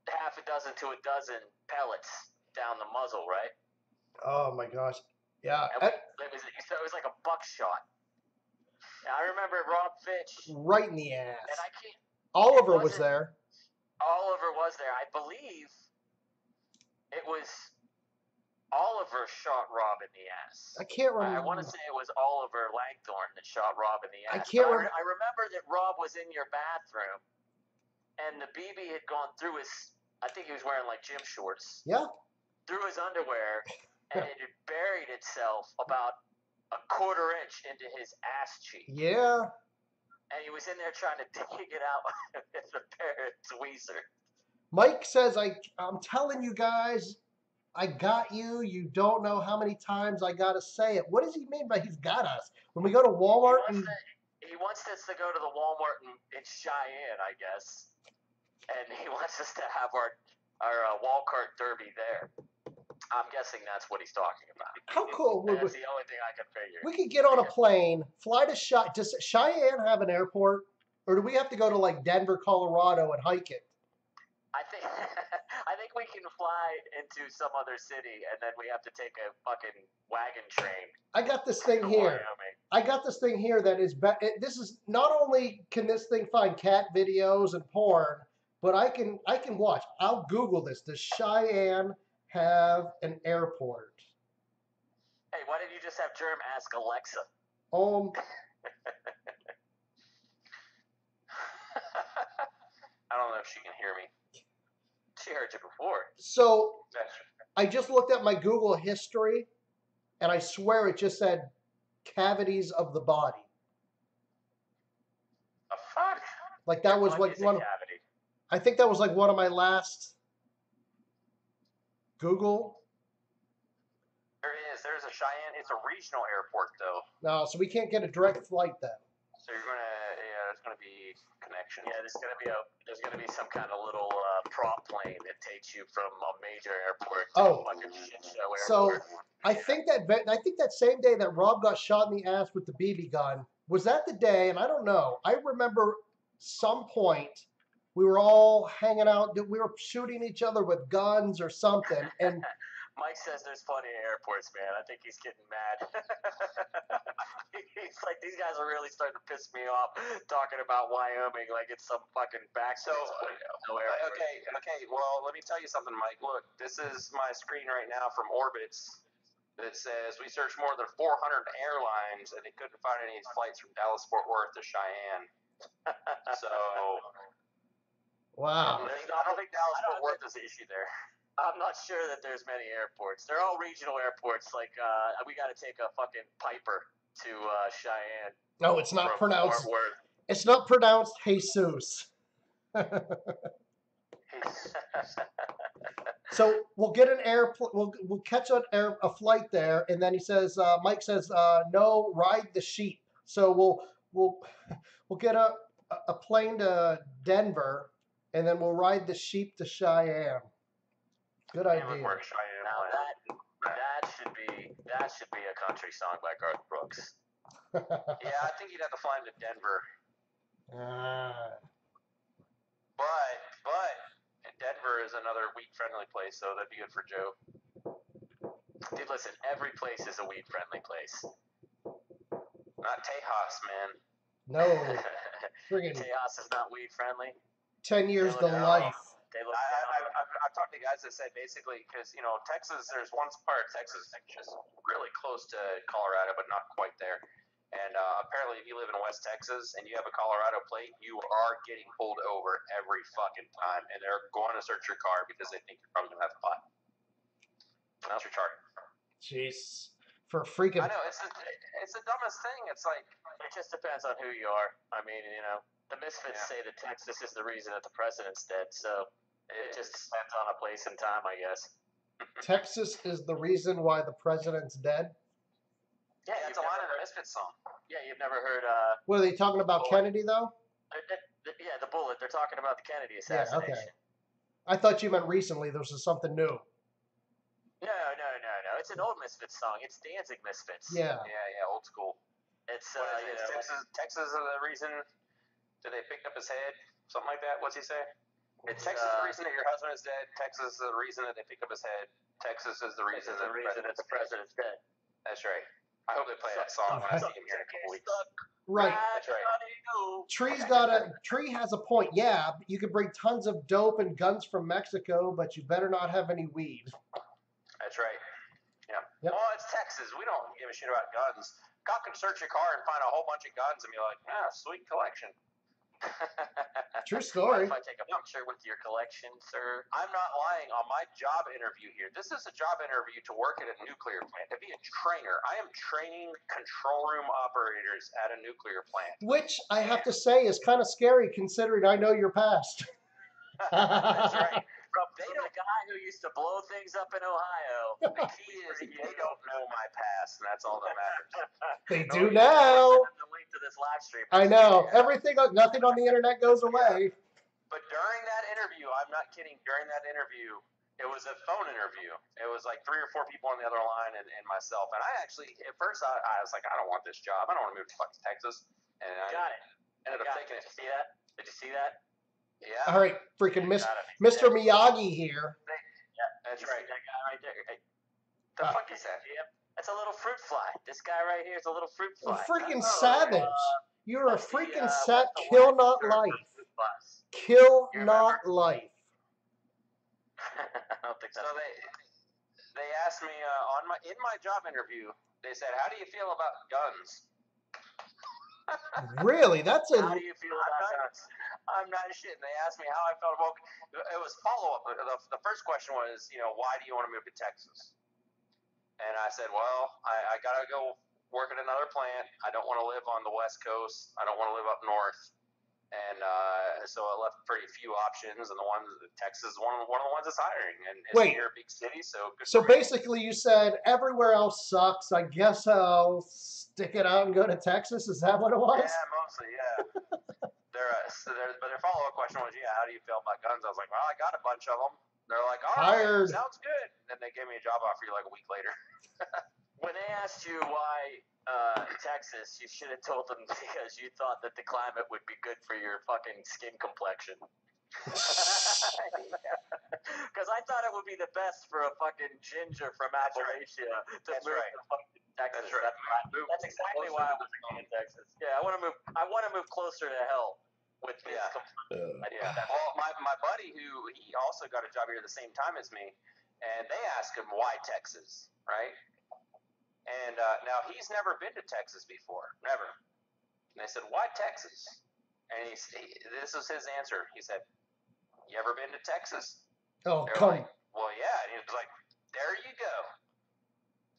half a dozen to a dozen pellets down the muzzle, right? Oh my gosh, yeah. It was like a buckshot. I remember Rob Fitch right in the ass. And I can't. Oliver was there. Oliver was there. I believe it was Oliver shot Rob in the ass. I can't remember. I want to say it was Oliver Langthorne that shot Rob in the ass. I remember that Rob was in your bathroom, and the BB had gone through his. I think he was wearing like gym shorts. Yeah. Through his underwear, and it had buried itself about a quarter inch into his ass cheek. Yeah. And he was in there trying to dig it out with a pair of tweezers. Mike says, I'm telling you guys, I got you. You don't know how many times I got to say it. What does he mean by he's got us? When we go to Walmart he wants us to go to the Walmart in Cheyenne, I guess. And he wants us to have our wall cart derby there. I'm guessing that's what he's talking about. How cool would that's the only thing I can figure. We could get on a plane, fly to Cheyenne. Does Cheyenne have an airport? Or do we have to go to like Denver, Colorado and hike it? I think we can fly into some other city, and then we have to take a fucking wagon train. I got this thing here. I got this thing here that is this is not only can this thing find cat videos and porn, but I can watch. I'll Google this. Does Cheyenne have an airport? Hey, why didn't you just have Jerm ask Alexa? I don't know if she can hear me. She heard you before. So I just looked at my Google history, and I swear it just said cavities of the body. A fuck? Like that was like one. Cavity. I think that was like one of my last Google. There's a Cheyenne. It's a regional airport though. No, so we can't get a direct flight then. So there's gonna be connection. Yeah, there's gonna be some kind of little prop plane that takes you from a major airport to a fucking shit show airport. So I think that same day that Rob got shot in the ass with the BB gun, was that the day? And I don't know. I remember some point we were all hanging out. We were shooting each other with guns or something, and. Mike says there's plenty of airports, man. I think he's getting mad. He's like, these guys are really starting to piss me off talking about Wyoming like it's some fucking back. So, okay. Well, let me tell you something, Mike. Look, this is my screen right now from Orbitz that says we searched more than 400 airlines and they couldn't find any flights from Dallas Fort Worth to Cheyenne. So, Wow. I don't think Dallas Fort Worth is the issue there. I'm not sure that there's many airports. They're all regional airports. Like, we got to take a fucking Piper to Cheyenne. No, it's not pronounced. Fort Worth. It's not pronounced Jesus. So we'll get an airplane. We'll catch a flight there, and then he says, Mike says, no, ride the sheep. So we'll get a plane to Denver, and then we'll ride the sheep to Cheyenne. Good idea. Now that should be a country song by Garth Brooks. Yeah, I think you'd have to fly him to Denver. But Denver is another weed-friendly place, so that'd be good for Joe. Dude, listen, every place is a weed-friendly place. Not Tejas, man. No, friggin' Tejas is not weed-friendly. 10 years to life. I've talked to guys that said basically, because, Texas, there's one part of Texas that's just really close to Colorado, but not quite there. And apparently if you live in West Texas and you have a Colorado plate, you are getting pulled over every fucking time. And they're going to search your car because they think you're probably going to have pot. That's retarded. Jeez. For freaking... I know, it's the dumbest thing. It's like... It just depends on who you are. I mean, the Misfits say that Texas is the reason that the president's dead, so it just depends on a place and time, I guess. Texas is the reason why the president's dead? Yeah, that's a line in the Misfits song. Yeah, you've never heard... What, are they talking about Kennedy, though? Yeah, the bullet. They're talking about the Kennedy assassination. Yeah, okay. I thought you meant recently. This was something new. No. It's an old Misfits song. It's Danzig Misfits. Yeah, old school. It's Texas is the reason that they picked up his head, something like that. What's he say? Texas is the reason that your husband is dead. Texas is the reason that they picked up his head. Texas is the reason that the president's dead. That's right. I hope they play that song when I see him here in a couple weeks. right. That's right. Tree has a point. Yeah, you could bring tons of dope and guns from Mexico, but you better not have any weed. That's right. Yeah. Yep. Well, it's Texas. We don't give a shit about guns. Cop can search your car and find a whole bunch of guns and be like, sweet collection. True story. If I take a picture with your collection, sir? I'm not lying. On my job interview here, this is a job interview to work at a nuclear plant, to be a trainer. I am training control room operators at a nuclear plant. Which I have to say is kind of scary considering I know your past. That's right. From the guy who used to blow things up in Ohio. The key is they don't know my past, and that's all that matters. They do now. The link to this live stream. I know. Nothing on the internet goes away. But during that interview, I'm not kidding, during that interview, it was a phone interview. It was like 3 or 4 people on the other line and myself. And I actually, at first, I was like, I don't want this job. I don't want to move to fucking Texas. And I Got it. ended up taking it. Did you see that? Did you see that? Yeah. All right, freaking Mr. Miyagi here. Yeah, That's right. That guy right there. Hey, The fuck is that? that's a little fruit fly. This guy right here is a little fruit A fly. freaking savage. You're a That's the, freaking what's the kill word not for life. fruit flies? Kill You not life. I don't think So that's they asked me in my job interview, they said, how do you feel about guns? Really? That's How a do you feel about guns? I'm not shitting. They asked me how I felt about it. Was follow-up. The first question was, why do you want to move to Texas? And I said, well, I got to go work at another plant. I don't want to live on the West Coast. I don't want to live up north. And so I left pretty few options, and Texas is one of the ones that's hiring, and it's Wait. near a big city, so good So for me. basically, you said everywhere else sucks. I guess I'll stick it out and go to Texas. Is that what it was? Yeah, mostly, yeah. But their follow-up question was, yeah, how do you feel about guns? I was like, well, I got a bunch of them. They're like, all right, Hired. sounds good. And then they gave me a job offer like a week later. When they asked you why Texas, you should have told them because you thought that the climate would be good for your fucking skin complexion. Because I thought it would be the best for a fucking ginger from Appalachia to That's move right. to fucking Texas. That's right. That's exactly why I was in Texas. Yeah, I want to move. I want to move closer to hell with this. Yeah. Yeah. Well, my buddy he also got a job here at the same time as me, and they asked him why Texas, right? And now he's never been to Texas before, never. And they said, why Texas? And this is his answer. He said, you ever been to Texas? Oh, They're come. like, well, yeah. And he was like, there you go.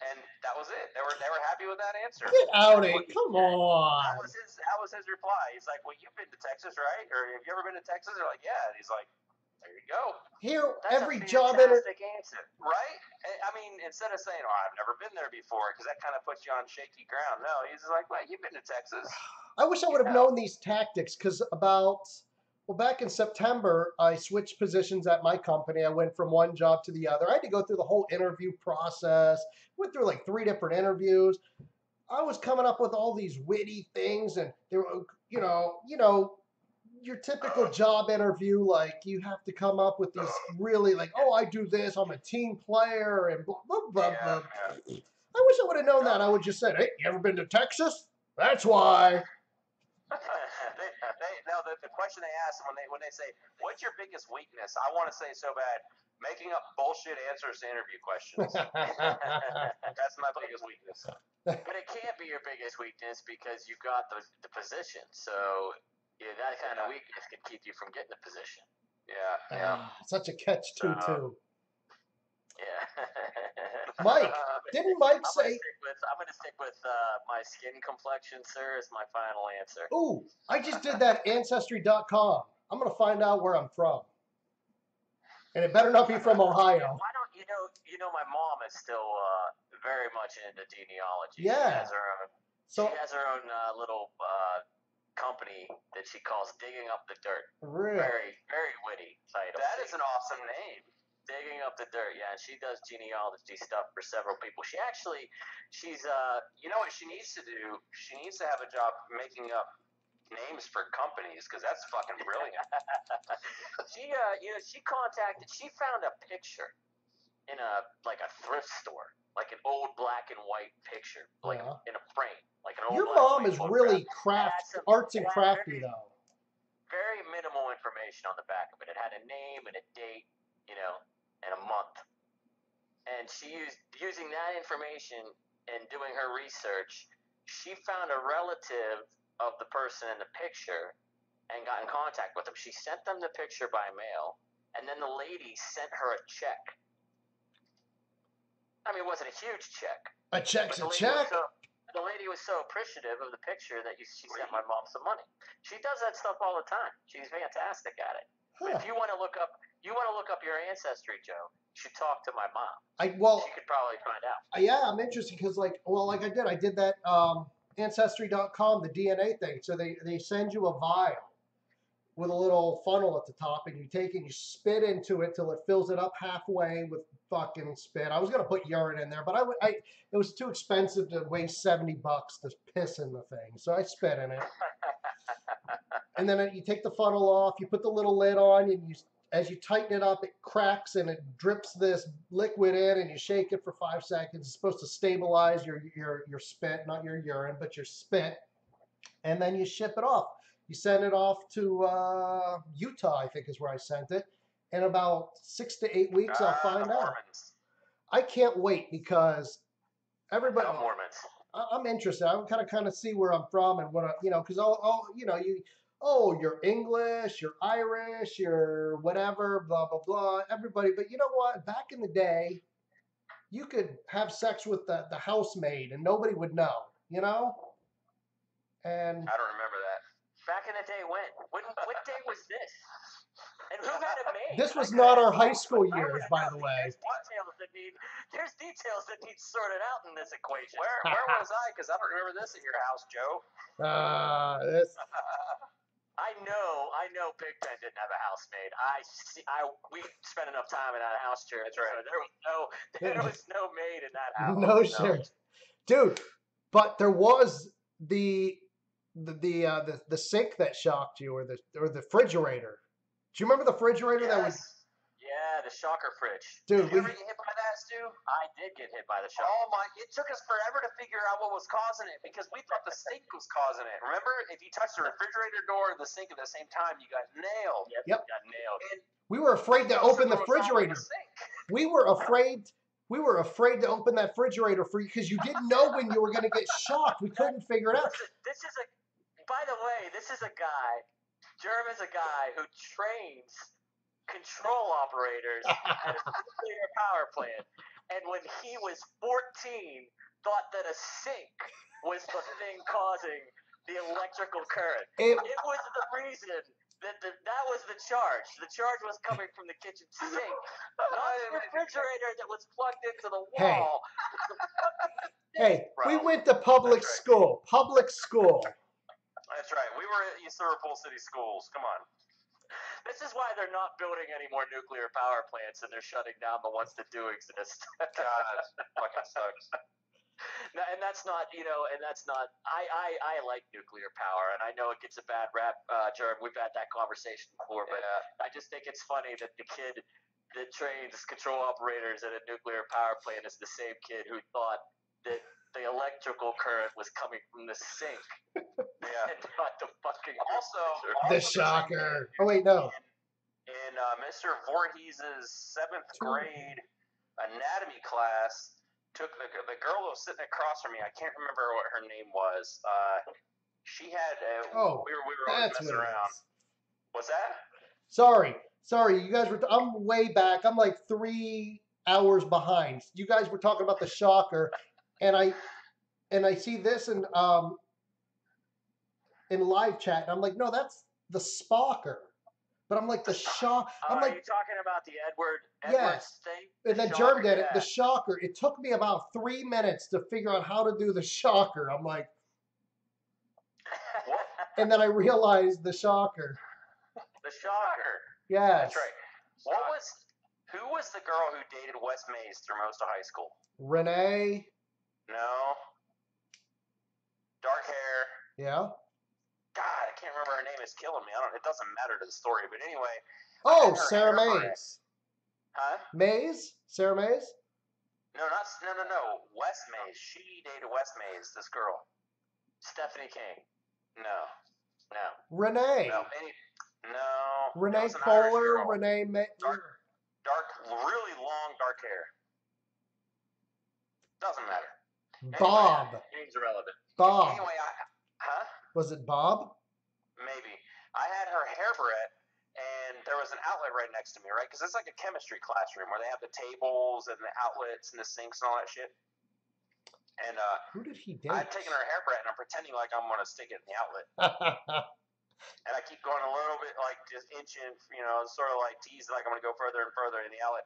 And that was it. They were happy with that answer. Get out of it. Come on. That was his reply. He's like, well, you've been to Texas, right? Or have you ever been to Texas? They're like, yeah. And he's like, there you go. Here, That's every a job fantastic answer. Right? I mean, instead of saying, oh, I've never been there before, because that kind of puts you on shaky ground. No, he's like, well, you've been to Texas. I wish I would have known these tactics because back in September, I switched positions at my company. I went from one job to the other. I had to go through the whole interview process. Went through like 3 different interviews. I was coming up with all these witty things, and they were, your typical job interview, like you have to come up with these really like, oh, I do this, I'm a team player, and blah, blah, blah, blah. I wish I would have known that. I would just said, hey, you ever been to Texas? That's why. The question they ask when they say, what's your biggest weakness? I want to say so bad, making up bullshit answers to interview questions. That's my biggest weakness. But it can't be your biggest weakness because you got the position. So that kind of weakness could keep you from getting the position. Yeah. Such a catch-22. Yeah. Mike, didn't Mike say? I'm going to stick with my skin complexion, sir, as my final answer. Ooh, I just did that Ancestry.com. I'm going to find out where I'm from. And it better not be from Ohio. Why don't you know my mom is still very much into genealogy. Yeah. She has her own little company that she calls Digging Up the Dirt. Really? Very, very witty title. That is an awesome name. Digging Up the Dirt, yeah. And she does genealogy stuff for several people. She's you know what she needs to do? She needs to have a job making up names for companies because that's fucking brilliant. She found a picture in a thrift store, like an old black and white picture, like in a frame, like an old. Your mom is really arts and crafty though. Very minimal information on the back of it. It had a name and a date, and a month. And she using that information and doing her research, she found a relative of the person in the picture and got in contact with them. She sent them the picture by mail, and then the lady sent her a check. I mean, it wasn't a huge check. A check's a check. The lady was so appreciative of the picture that she sent my mom some money. She does that stuff all the time. She's fantastic at it. Huh. If you want to look up your ancestry, Joe, you should talk to my mom. She could probably find out. Yeah, I'm interested because I did that Ancestry.com, the DNA thing. So they send you a vial with a little funnel at the top, and you take it and you spit into it till it fills it up halfway with fucking spit. I was gonna put urine in there, but it was too expensive to waste $70 to piss in the thing, so I spit in it. And then you take the funnel off, you put the little lid on, and as you tighten it up, it cracks and it drips this liquid in, and you shake it for 5 seconds. It's supposed to stabilize your spit, not your urine, but your spit, and then you ship it off. You send it off to Utah, I think is where I sent it. In about 6 to 8 weeks, I'll find out. I can't wait because everybody. Mormons. I'm interested. I kind of see where I'm from and what because you're English, you're Irish, you're whatever, blah blah blah. Everybody, but you know what? Back in the day, you could have sex with the housemaid and nobody would know. And I don't remember that. Back in the day, when? What day was this? And who had it made? This was not our high school I years, was- by the way. There's details that need sorted out in this equation. Where was I? Because I don't remember this at your house, Joe. This. I know Pigpen didn't have a housemaid. We spent enough time in that house, Jerm. That's right. So there was no maid in that house. No shit, dude. But there was the sink that shocked you, or the refrigerator. Do you remember the refrigerator that was? Yeah, the shocker fridge. Dude, Did you ever get hit by that, Stu? I did get hit by the shocker. Oh my! It took us forever to figure out what was causing it because we thought the sink was causing it. Remember, if you touched the refrigerator door and the sink at the same time, you got nailed. Yep. Got nailed. And We were afraid to open the something was wrong with refrigerator. the sink. We were afraid. We were afraid to open that refrigerator for you because you didn't know when you were going to get shocked. We couldn't figure it out. Listen, by the way, this is a guy, Jerm is a guy who trains control operators at a nuclear power plant. And when he was 14, thought that a sink was the thing causing the electrical current. It- It was the reason that was the charge. The charge was coming from the kitchen sink, not the refrigerator that was plugged into the wall. Hey, we Bro. went to public That's right. school. Public school. That's right. We were at East Liverpool City Schools. Come on. This is why they're not building any more nuclear power plants, and they're shutting down the ones that do exist. God, fucking sucks. No, and that's not, and that's not. I like nuclear power, and I know it gets a bad rap, Jerm. We've had that conversation before, but Yeah. I just think it's funny that the kid that trains control operators at a nuclear power plant is the same kid who thought that the electrical current was coming from the sink Yeah. and not the fucking Also, The same shocker. thing Oh wait, no. In Mr. Voorhees' 7th grade anatomy class, took the girl that was sitting across from me. I can't remember what her name was. She had. Oh, we were always That's messing what it around. is. What's that? Sorry. You guys were. I'm way back. I'm like 3 hours behind. You guys were talking about the shocker, and I see this in live chat, and I'm like, no, that's the spocker. But I'm like the shock. I'm Are like, you talking about the Edwards Yes. thing? and then Shocker, Jerm did it. yeah. The shocker. It took me about 3 minutes to figure out how to do the shocker. I'm like, and then I realized the shocker. The shocker. Yes. That's right. Who was the girl who dated Wes Mays through most of high school? Renee. No. Dark hair. Yeah. God, I can't remember her name. It's killing me. It doesn't matter to the story, but anyway. Oh, had her Sarah hair for it. Mays. Huh? Mays? Sarah Mays? No. Wes Mays. She dated Wes Mays. This girl. Stephanie King. No. Renee. No. No. Renee It was an Irish Kohler. girl. Renee Dark, really long dark hair. Doesn't matter. Bob. Name's irrelevant. Bob. Anyway, huh? Was it Bob? Maybe. I had her hair barrette, and there was an outlet right next to me, right? Because it's like a chemistry classroom where they have the tables and the outlets and the sinks and all that shit. And Who did he date? I'd taken her hair barrette, and I'm pretending like I'm going to stick it in the outlet. And I keep going a little bit, like just inching, sort of like teasing, like I'm going to go further and further in the outlet.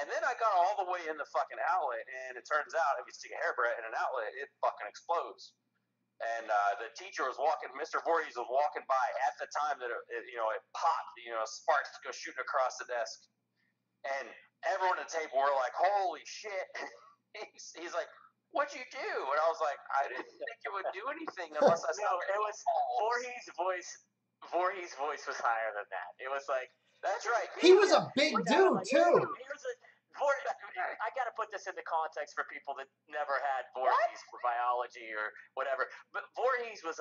And then I got all the way in the fucking outlet, and it turns out if you stick a hair barrette in an outlet, it fucking explodes. And the teacher was walking, Mr. Voorhees was walking by at the time that it popped, sparks go shooting across the desk. And everyone at the table were like, holy shit. He's like, what'd you do? And I was like, I didn't think it would do anything unless I saw it was Voorhees' voice. Voorhees' voice was higher than that. It was like, that's right. He was a big dude, too. I got to put this into context for people that never had Voorhees for biology or whatever. But Voorhees was,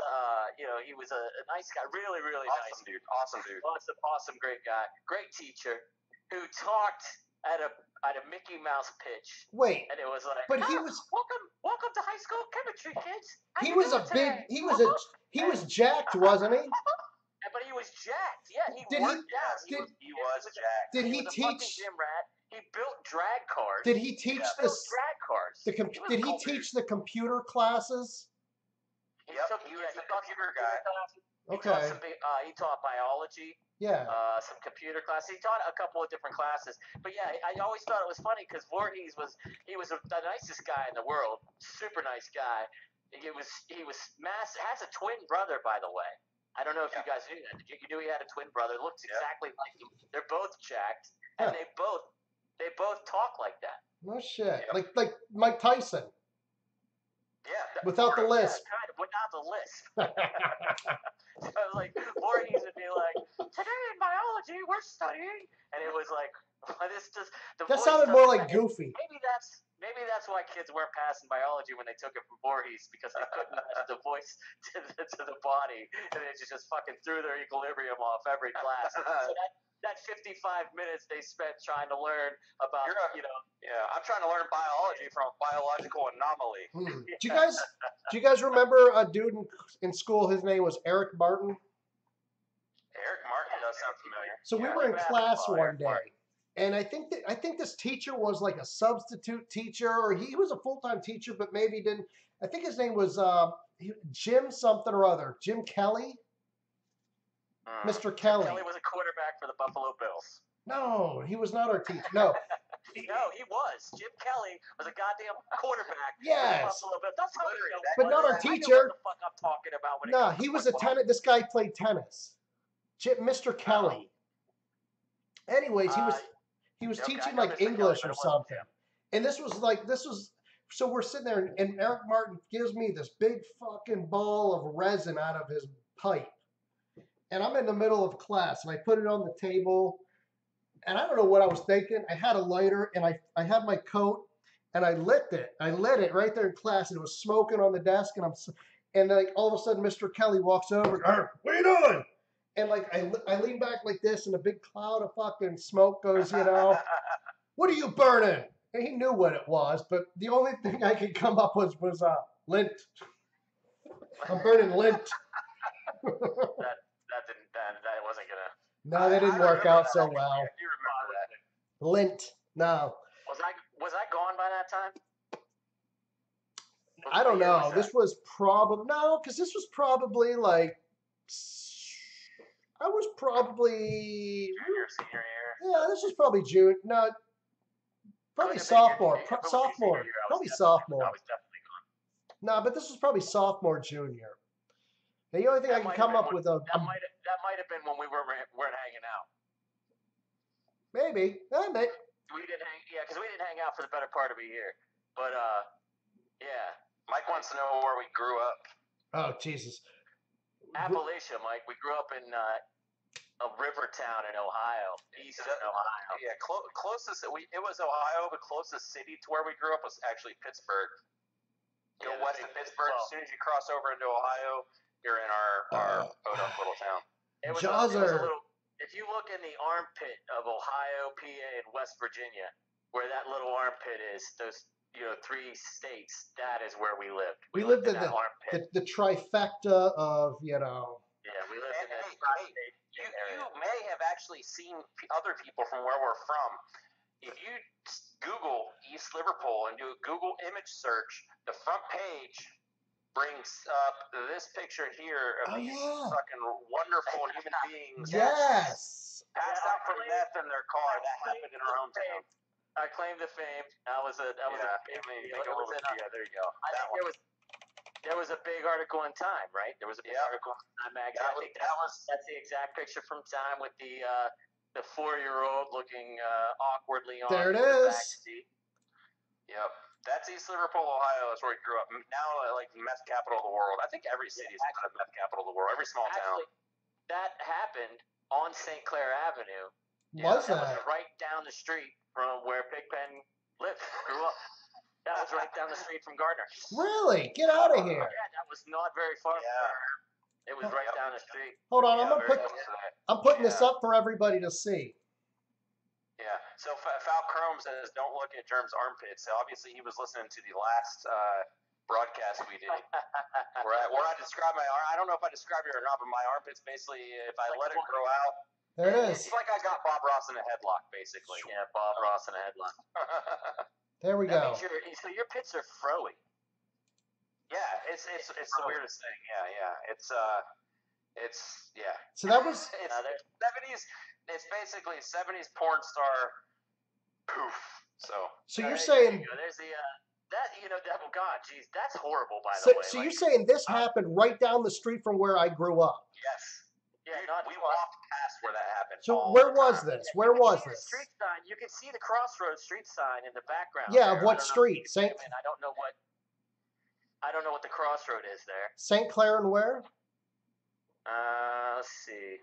he was a nice guy, really, really Awesome nice dude. Awesome dude. awesome, great guy, great teacher who talked at a Mickey Mouse pitch. Wait, And it was like, but he was welcome to high school chemistry, kids. How he you was a doing big today?" he was jacked, wasn't he? But he was jacked. Yeah, he Did he- worked out. He was jacked. Did he was a fucking teach gym rat. He built drag cars. did he teach He the built drag cars. did he teach the computer classes? Yep, he was the computer guy. Okay. He taught biology. Yeah. Some computer classes. He taught a couple of different classes. But yeah, I always thought it was funny because Voorhees was the nicest guy in the world, super nice guy. He has a twin brother, by the way. I don't know if you guys knew that. You knew he had a twin brother. Looks exactly like him. They're both jacked, and they both talk like that. No shit. Like Mike Tyson. Yeah. Without the lisp. Yeah, kind of without the lisp. So I was like, Voorhees would be like, today in biology we're studying, and it was like, this just the That voice sounded more doesn't- like Goofy. Maybe that's why kids weren't passing biology when they took it from Voorhees, because they couldn't match the voice to the body, and it just fucking threw their equilibrium off every class. So that 55 minutes they spent trying to learn about, Yeah, I'm trying to learn biology from a biological anomaly. Do you guys remember a dude in school? His name was Eric Martin. Eric Martin does sound familiar. So we were in class one day, and I think this teacher was like a substitute teacher, or he was a full-time teacher, but maybe didn't. I think his name was Jim something or other. Jim Kelly. Mr. Kelly. Kelly was a quarterback for the Buffalo Bills. No, he was not our teacher. No. No, he was. Jim Kelly was a goddamn quarterback. Yes. For the Buffalo Bills. That's how But not our teacher. I know what the fuck I'm talking about. No, he was a tennis. This guy played tennis. Mr. Kelly. Anyways, he was teaching like English or something. And this was so we're sitting there, and Eric Martin gives me this big fucking ball of resin out of his pipe. And I'm in the middle of class, and I put it on the table, and I don't know what I was thinking. I had a lighter, and I had my coat, and I lit it. I lit it right there in class, and it was smoking on the desk, and like all of a sudden, Mr. Kelly walks over. What are you doing? And like I lean back like this, and a big cloud of fucking smoke goes, what are you burning? And he knew what it was, but the only thing I could come up with was lint. I'm burning lint. That wasn't gonna. No, that didn't work out so well. I do remember that. Lint. No. Was I gone by that time? I don't know. This was probably because this was probably like I was probably Senior year. Yeah, this was probably June. No, probably sophomore. Sophomore. Probably sophomore. I was definitely gone. No, but this was probably sophomore, junior. The only thing I can come up with that might have been when we weren't hanging out. Maybe. We didn't because we didn't hang out for the better part of a year. But yeah. Mike wants to know where we grew up. Oh Jesus. Appalachia, Mike. We grew up in a river town in Ohio, eastern Ohio. Yeah, closest. It was Ohio, but closest city to where we grew up was actually Pittsburgh. Go west of Pittsburgh. As soon as you cross over into Ohio, you're in our podunk little town. It was a little. If you look in the armpit of Ohio, PA, and West Virginia, where that little armpit is, those 3 states, that is where we lived. We lived in that armpit. the trifecta of Yeah, we lived in that You may have actually seen other people from where we're from. If you Google East Liverpool and do a Google image search, the front page brings up this picture here of these fucking wonderful human beings. Yes. Passed out from meth in their car. That happened in our hometown. I claim the fame. That was a big deal. There you go. I think there was a big article in Time, right? There was a big article in Time magazine. That's the exact picture from Time with the 4-year-old looking awkwardly on there it the is. back seat. Yep. That's East Liverpool, Ohio. That's where we grew up. Now, like meth capital of the world. I think every city is kind of meth capital of the world. Every small town. That happened on St. Clair Avenue. Was that was right down the street from where Pigpen lived, grew up. That was right down the street from Gardner. Really? Get out of here. Yeah, that was not very far from her. It was right down the street. Hold on, I'm putting this up for everybody to see. Yeah. So Foul Chrome says, "Don't look at Jerm's armpits." So obviously, he was listening to the last broadcast we did, where I described my arm. I don't know if I described it or not, but my armpits basically, if I let it grow out, there it is. It's like I got Bob Ross in a headlock, basically. Yeah, Bob Ross in a headlock. There we go. So your pits are froey. Yeah, it's the weirdest thing. Yeah. It's yeah. So that was. It's 70s. It's basically 70s porn star. Poof. So you're saying. There's the that. Oh God, geez, that's horrible. By So, the way. so you're saying this happened right down the street from where I grew up? Yes. Yeah, we walked past where that happened. So where was this? Where was this? Street sign. You can see the Crossroads street sign in the background. Yeah, there. of what street? I don't know what the crossroad is there. St. Clair and where? Let's see.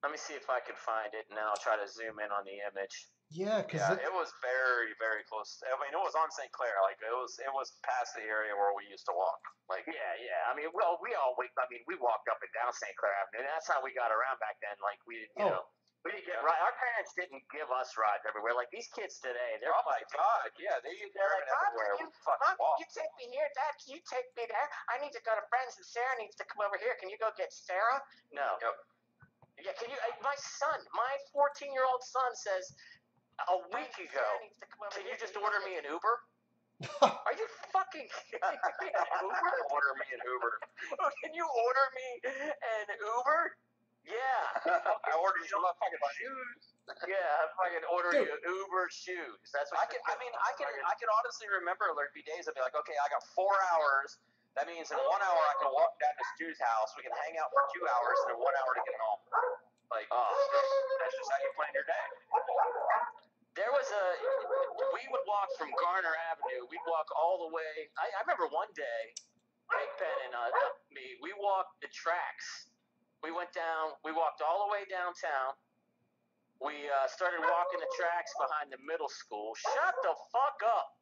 Let me see if I can find it, and then I'll try to zoom in on the image. Yeah, because it was very, very close. I mean, it was on St. Clair. Like it was past the area where we used to walk. Like yeah. I mean, we walked up and down St. Clair Avenue. And that's how we got around back then. Like we didn't, we didn't get our parents didn't give us rides everywhere. Like these kids today, they're oh my God, yeah, they're like, everywhere. Mom, you take me here, Dad. Can you take me there? I need to go to friends, and Sarah needs to come over here. Can you go get Sarah? No. Yep. Yeah, can you? My 14-year-old son says. A week ago, can you just order me an Uber? Are you fucking kidding me? Uber? Order me an Uber. Can you order me an Uber? Yeah. I ordered you motherfucking shoes. Yeah, I fucking order you Uber shoes. That's what I can honestly remember there'd be days I'd be like, okay, I got 4 hours. That means in 1 hour I can walk down to Stu's house. We can hang out for 2 hours and in 1 hour to get home. Like, that's just how you plan your day. We would walk from Garner Avenue. We'd walk all the way. I remember one day, Pigpen and me, we walked the tracks. We walked all the way downtown. We started walking the tracks behind the middle school. Shut the fuck up.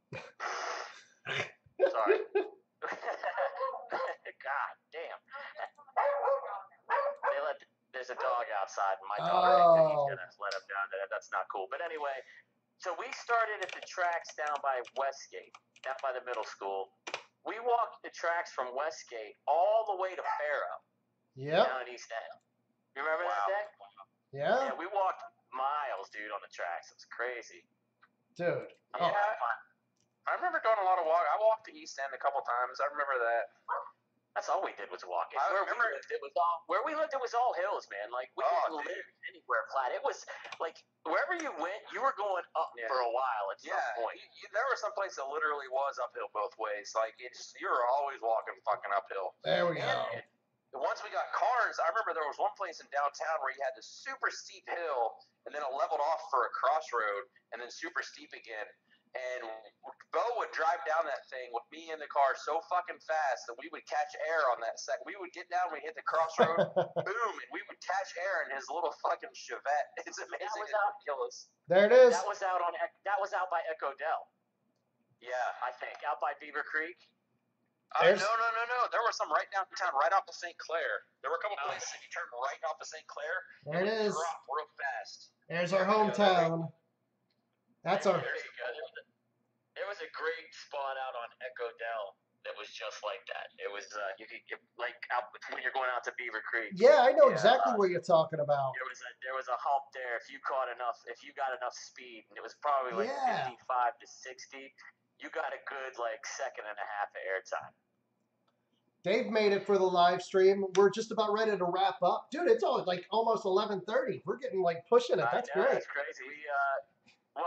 Sorry. God damn. There's a dog outside, and my dog thinks he's going to let him down. That's not cool. But anyway, so we started at the tracks down by Westgate, down by the middle school. We walked the tracks from Westgate all the way to Faro. Yep. Down at East End. You remember that day? Yeah. Yeah, we walked miles, dude, on the tracks. It was crazy. Dude. Yeah. I remember doing a lot of walk. I walked to East End a couple times. I remember that. That's all we did was walk. Where we lived, it was all hills, man. Like we didn't live anywhere flat. It was like wherever you went, you were going up for a while at some point. There were some places that literally was uphill both ways. Like you were always walking fucking uphill. There we go. Once we got cars, I remember there was one place in downtown where you had this super steep hill, and then it leveled off for a crossroad, and then super steep again. And Bo would drive down that thing with me in the car so fucking fast that we would catch air on that set. We would get down, we hit the crossroad, boom, and we would catch air in his little fucking Chevette. It's amazing. It's ridiculous. There it is. That was out by Echo Dell. Yeah, I think out by Beaver Creek. No. There were some right downtown, right off of St. Clair. There were a couple places that you turned right off of St. Clair. There it is. Drop real fast. There's our hometown. That's our. There you go. There was a great spot out on Echo Dell that was just like that. It was you could get like out when you're going out to Beaver Creek. Yeah, I know exactly what you're talking about. There was a hump there. If you got enough speed, and it was probably like 55 to 60, you got a good like second and a half of airtime. Dave made it for the live stream. We're just about ready to wrap up, dude. It's all like almost 11:30. We're getting like pushing it. That's great. That's crazy.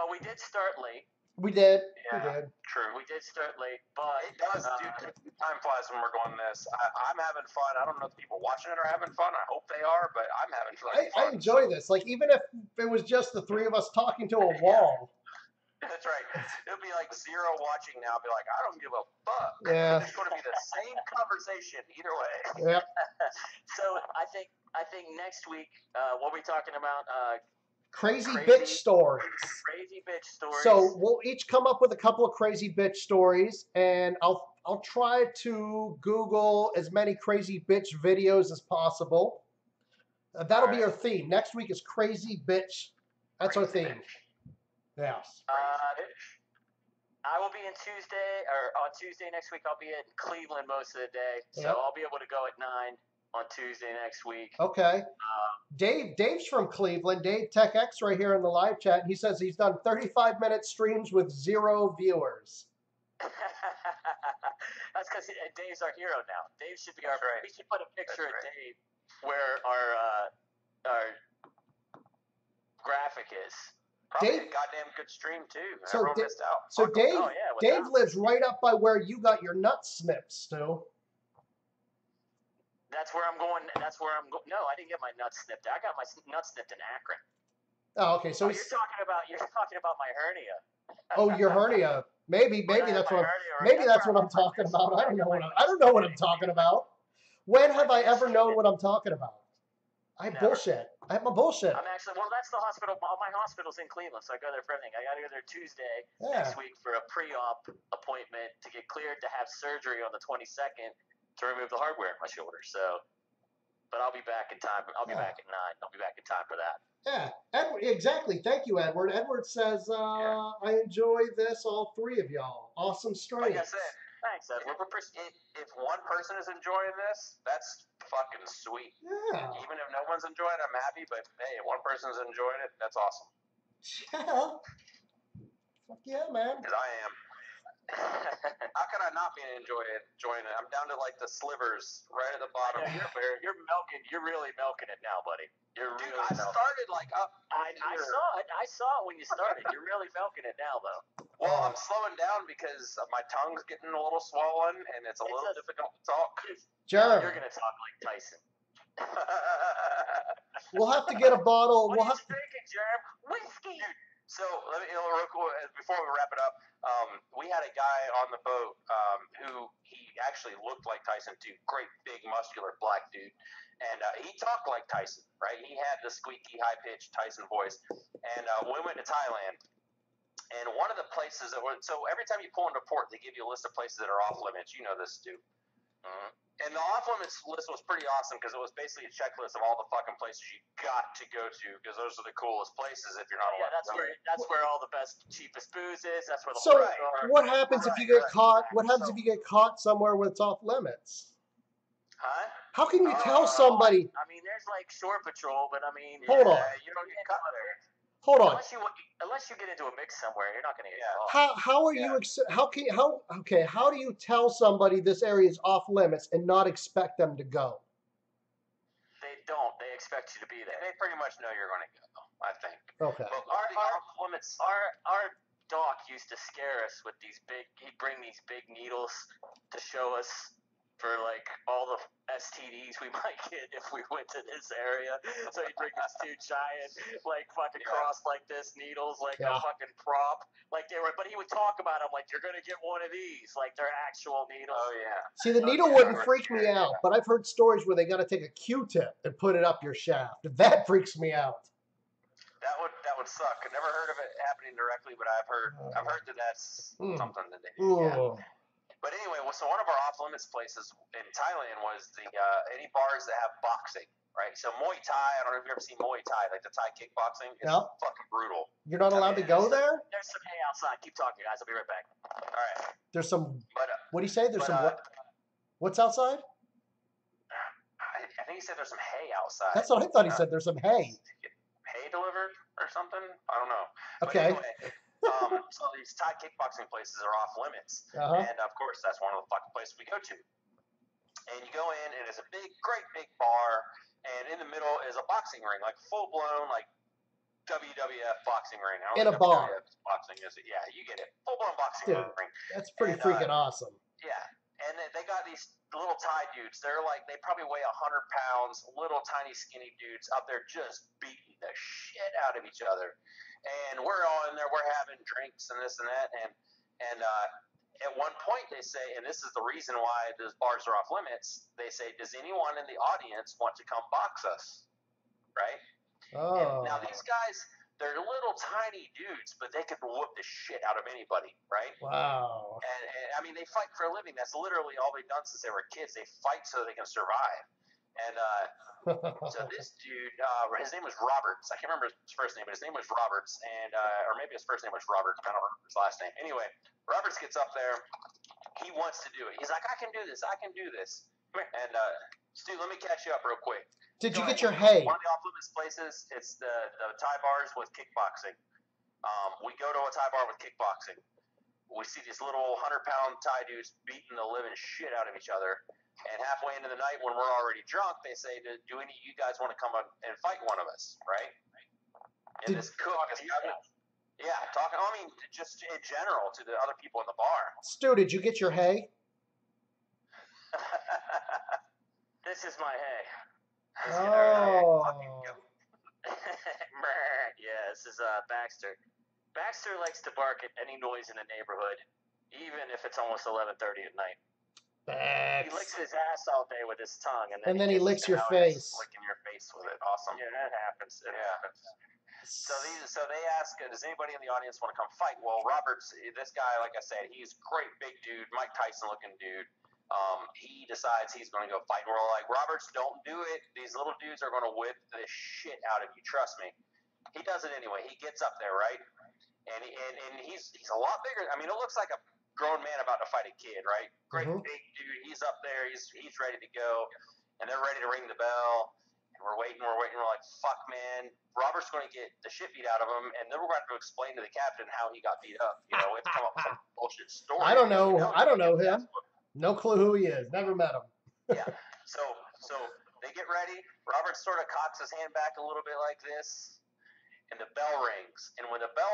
We did start late. We did. Yeah, we did. True. We did start late, but it does, dude. Time flies when we're doing this. I'm having fun. I don't know if the people watching it are having fun. I hope they are, but I'm having fun. I enjoy this. Like even if it was just the three of us talking to a wall. That's right. It'll be like zero watching now. I'll be like, I don't give a fuck. Yeah. It's going to be the same conversation either way. Yeah. So I think next week, what are we talking about? Crazy bitch stories. Crazy bitch stories. So we'll each come up with a couple of crazy bitch stories, and I'll try to Google as many crazy bitch videos as possible. That'll be our theme. Next week is crazy bitch. That's our theme. Yes. I will be on Tuesday next week. I'll be in Cleveland most of the day, so I'll be able to go at 9 on Tuesday next week. Okay. Dave's from Cleveland. Dave Tech X right here in the live chat. He says he's done 35-minute streams with 0 viewers. That's because Dave's our hero now. Dave should be our. Right. We should put a picture That's of Dave where our graphic is. Probably Dave- a goddamn good stream too. So Everyone Dave- missed out. So Fuck 'em. Dave, Oh, yeah, Dave without- lives right up by where you got your nuts snipped, Stu. That's where I'm going. That's where I'm going. No, I didn't get my nuts snipped. I got my nuts snipped in Akron. Oh, okay. So You're talking about my hernia. oh, your hernia. Maybe When I had that's my what. hernia, right? Maybe that's where what I I'm had my talking disc- about. I don't know got what my I don't know what I'm disc talking in. about. When have I My ever disc known in. what I'm talking about? I Never. bullshit. I have my bullshit. I'm actually that's the hospital. My hospital's in Cleveland, so I go there for everything. I got to go there Tuesday Yeah. next week for a pre-op appointment to get cleared to have surgery on the 22nd to remove the hardware in my shoulder. So, but I'll be back in time. I'll be Yeah. back at 9. I'll be back in time for that. Yeah, Edward, exactly. Thank you, Edward. Edward says, I enjoy this, all three of y'all. Awesome stream. Like I said, Thanks, Edward. if one person is enjoying this, that's fucking sweet. Yeah. Even if no one's enjoying it, I'm happy. But hey, if one person's enjoying it, that's awesome. Yeah. Fuck yeah, man. Because I am. How can I not be enjoying it? I'm down to like the slivers right at the bottom. You're milking. You're really milking it now, buddy. You're Dude, really. I started like up. I saw it. I saw it when you started. You're really milking it now, though. Well, I'm slowing down because my tongue's getting a little swollen and it's a little difficult to talk. Jerm, You're gonna talk like Tyson. we'll have to get a bottle. What We'll are have you drinking, Jerm? Whiskey. So let me, real quick, before we wrap it up, we had a guy on the boat who he actually looked like Tyson too. Great, big, muscular black dude, and he talked like Tyson, right? He had the squeaky, high-pitched Tyson voice. And we went to Thailand, and one of the places so every time you pull into port, they give you a list of places that are off limits. You know this, Stu. Mm-hmm. And the off limits list was pretty awesome because it was basically a checklist of all the fucking places you got to go to because those are the coolest places if you're not allowed. That's where all the best, cheapest booze is. That's where the So, whores are. what happens if you get caught? What happens if you get caught somewhere where it's off limits? Huh? How can you tell somebody? I mean, there's like shore patrol, but I mean, Hold on. You don't get caught there. Hold on. Unless you get into a mix somewhere, you're not going to get caught. How are you? How do you tell somebody this area is off limits and not expect them to go? They don't. They expect you to be there. They pretty much know you're going to go, I think. Okay. But Our doc used to scare us with these big. He'd bring these big needles to show us for like all the STDs we might get if we went to this area. So he'd bring these two giant, like fucking cross like this needles, like a fucking prop, like they were. But he would talk about them like you're gonna get one of these, like they're actual needles. Oh yeah. See, the needle wouldn't freak me out, but I've heard stories where they got to take a Q-tip and put it up your shaft. That freaks me out. That would suck. I never heard of it happening directly, but I've heard that that's something that they do. Yeah. But anyway, so one of our off-limits places in Thailand was the any bars that have boxing, right? So Muay Thai, I don't know if you've ever seen Muay Thai, like the Thai kickboxing. It's fucking brutal. You're not allowed to go there? There's some hay outside. Keep talking, guys. I'll be right back. All right. There's some. But, what do you say? There's some what? What's outside? I think he said there's some hay outside. That's what I thought he said. There's some hay. Hay delivered or something? I don't know. Okay. But anyway, so these Thai kickboxing places are off limits, and of course that's one of the fucking places we go to. And you go in, and it's a great big bar, and in the middle is a boxing ring, like full blown, like WWF boxing ring. In a bar. Boxing is it? Yeah, you get it. Full blown boxing ring. That's pretty freaking awesome. Yeah, and they got these little Thai dudes. They probably weigh 100 pounds, little tiny skinny dudes up there just beating the shit out of each other. And we're all in there, we're having drinks and this and that, and at one point they say, and this is the reason why those bars are off limits, they say, does anyone in the audience want to come box us? Right? Oh. And now these guys, they're little tiny dudes, but they could whoop the shit out of anybody, right? Wow. And I mean, they fight for a living. That's literally all they've done since they were kids. They fight so they can survive. And so this dude, his name was Roberts. I can't remember his first name, but his name was Roberts, and or maybe his first name was Robert. I don't remember his last name. Anyway, Roberts gets up there. He wants to do it. He's like, I can do this. I can do this. And Stu, let me catch you up real quick. Did you get your hay? One of the off-limits places, it's the Thai bars with kickboxing. We go to a Thai bar with kickboxing. we see these little 100-pound Thai dudes beating the living shit out of each other. And halfway into the night, when we're already drunk, they say, "Do any of you guys want to come up and fight one of us?" Right? And this cook is talking. I mean, just in general to the other people in the bar. Stu, did you get your hay? This is my hay. Oh. Yeah, this is Baxter. Baxter likes to bark at any noise in the neighborhood, even if it's almost 11:30 at night. He licks his ass all day with his tongue, and then he licks your face. Licking your face with it. Awesome. Yeah, that happens. It happens. So they ask, does anybody in the audience want to come fight? Well, Robert's, this guy, like I said, he's great big dude, Mike Tyson looking dude. He decides he's going to go fight. We're all like, Roberts, don't do it. These little dudes are going to whip the shit out of you. Trust me. He does it anyway. He gets up there, right? And he's a lot bigger. I mean, it looks like a grown man about to fight a kid, right? Great big dude. He's up there. He's ready to go, and they're ready to ring the bell. And we're waiting. We're like, fuck, man. Robert's going to get the shit beat out of him, and then we're going to have to explain to the captain how he got beat up. You know, we have to come up with some bullshit story. I don't know. I don't know him. No clue who he is. Never met him. Yeah. So they get ready. Robert sort of cocks his hand back a little bit like this, and the bell rings. And when the bell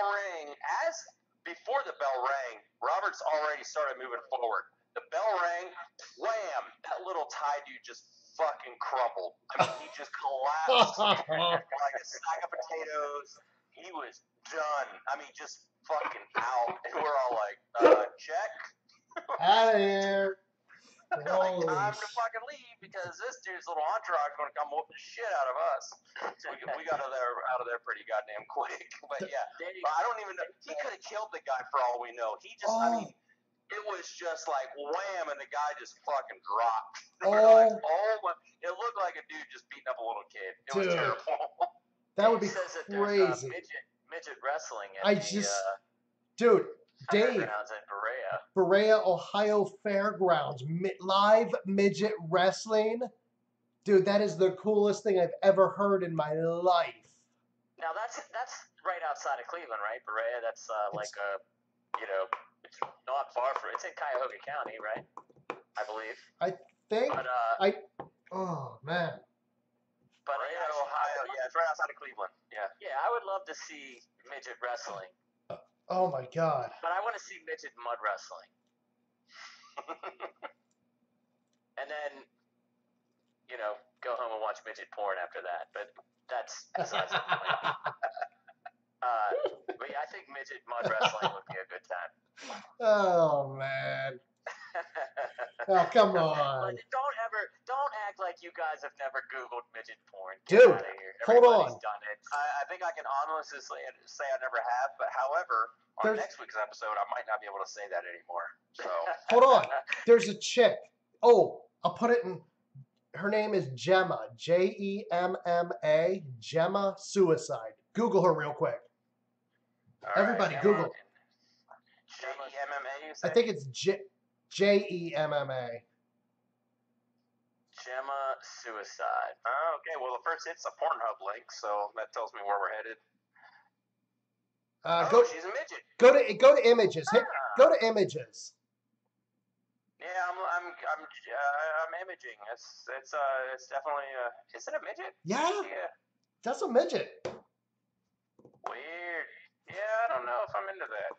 before the bell rang, Robert's already started moving forward. The bell rang, wham! That little Thai dude just fucking crumbled. I mean, he just collapsed like a sack of potatoes. He was done. I mean, just fucking out. And we're all like, check. Out of here. Like, time to fucking leave because this dude's little entourage is going to come whoop the shit out of us. So we got out of there pretty goddamn quick. But yeah, I don't even know. He could have killed the guy for all we know. He just, I mean, it was just like wham, and the guy just fucking dropped. Like, my! It looked like a dude just beating up a little kid. It was terrible. That would be crazy. That midget wrestling. Dude. Dave, Berea, Ohio Fairgrounds, live midget wrestling. Dude, that is the coolest thing I've ever heard in my life. Now that's right outside of Cleveland, right? Berea, that's it's not far from. It's in Cuyahoga County, right? I believe. I think. But, oh man. But Berea, Ohio, yeah, it's right outside of Cleveland. Yeah. Yeah, I would love to see midget wrestling. Oh my God. But I want to see midget mud wrestling. And then, go home and watch midget porn after that. But that's besides the point. But yeah, I think midget mud wrestling would be a good time. Oh man. Oh, come on. Don't act like you guys have never Googled midget porn. Get out of here. Hold on. Done it. I think I can honestly say I never have, but however, on next week's episode, I might not be able to say that anymore. So hold on. There's a chick. Oh, I'll put it in. Her name is Gemma. Gemma. Gemma Suicide. Google her real quick. Everybody, Google. Gemma, you say? I think it's Gemma. Gemma Suicide. Oh, okay. Well, the first hit's a Pornhub link, so that tells me where we're headed. She's a midget. Go to images. Go to images. Yeah, I'm imaging. It's definitely is it a midget? Yeah. That's a midget. Weird. Yeah, I don't know if I'm into that.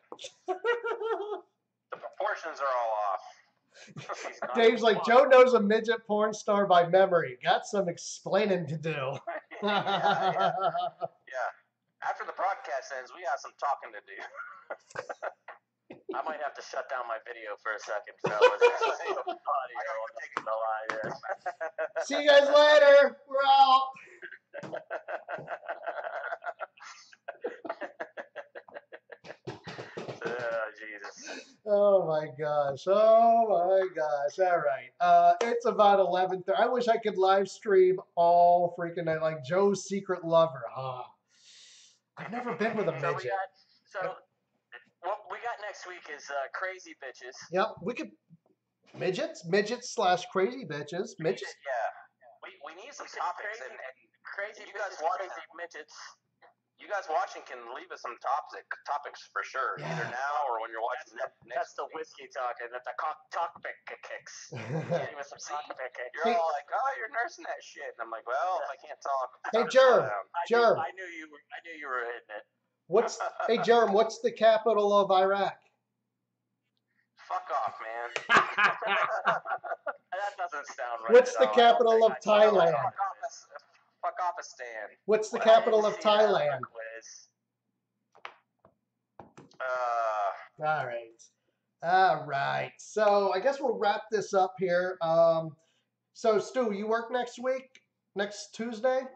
The proportions are all off. Dave's like, Joe knows a midget porn star by memory. Got some explaining to do. Yeah. After the broadcast ends, we got some talking to do. I might have to shut down my video for a second, fellas. See you guys later. We're out. Jesus. Oh my gosh. All right. It's about 11:30. I wish I could live stream all freaking night like Joe's Secret Lover. I've never been with a midget. What we got next week is crazy bitches. Yep, we could midgets / crazy bitches. Midgets. Yeah. We need some topics and crazy you guys bitches, want crazy midgets. you guys watching can leave us some topics for sure, Yeah. either now or when you're watching That's next the week. whiskey talking. That's the topic kicks. Give us some topic kicks. You're all like, oh, you're nursing that shit, and I'm like, well, if I can't talk. Hey, it's time to slow Jerm. down. Jerm. I knew you were hitting it. Hey, Jerm, what's the capital of Iraq? Fuck off, man. That doesn't sound right. What's at the all. capital of Thailand? Fuck off a stand. What's the capital of Thailand? All right. So I guess we'll wrap this up here. So Stu, you work next week? Next Tuesday?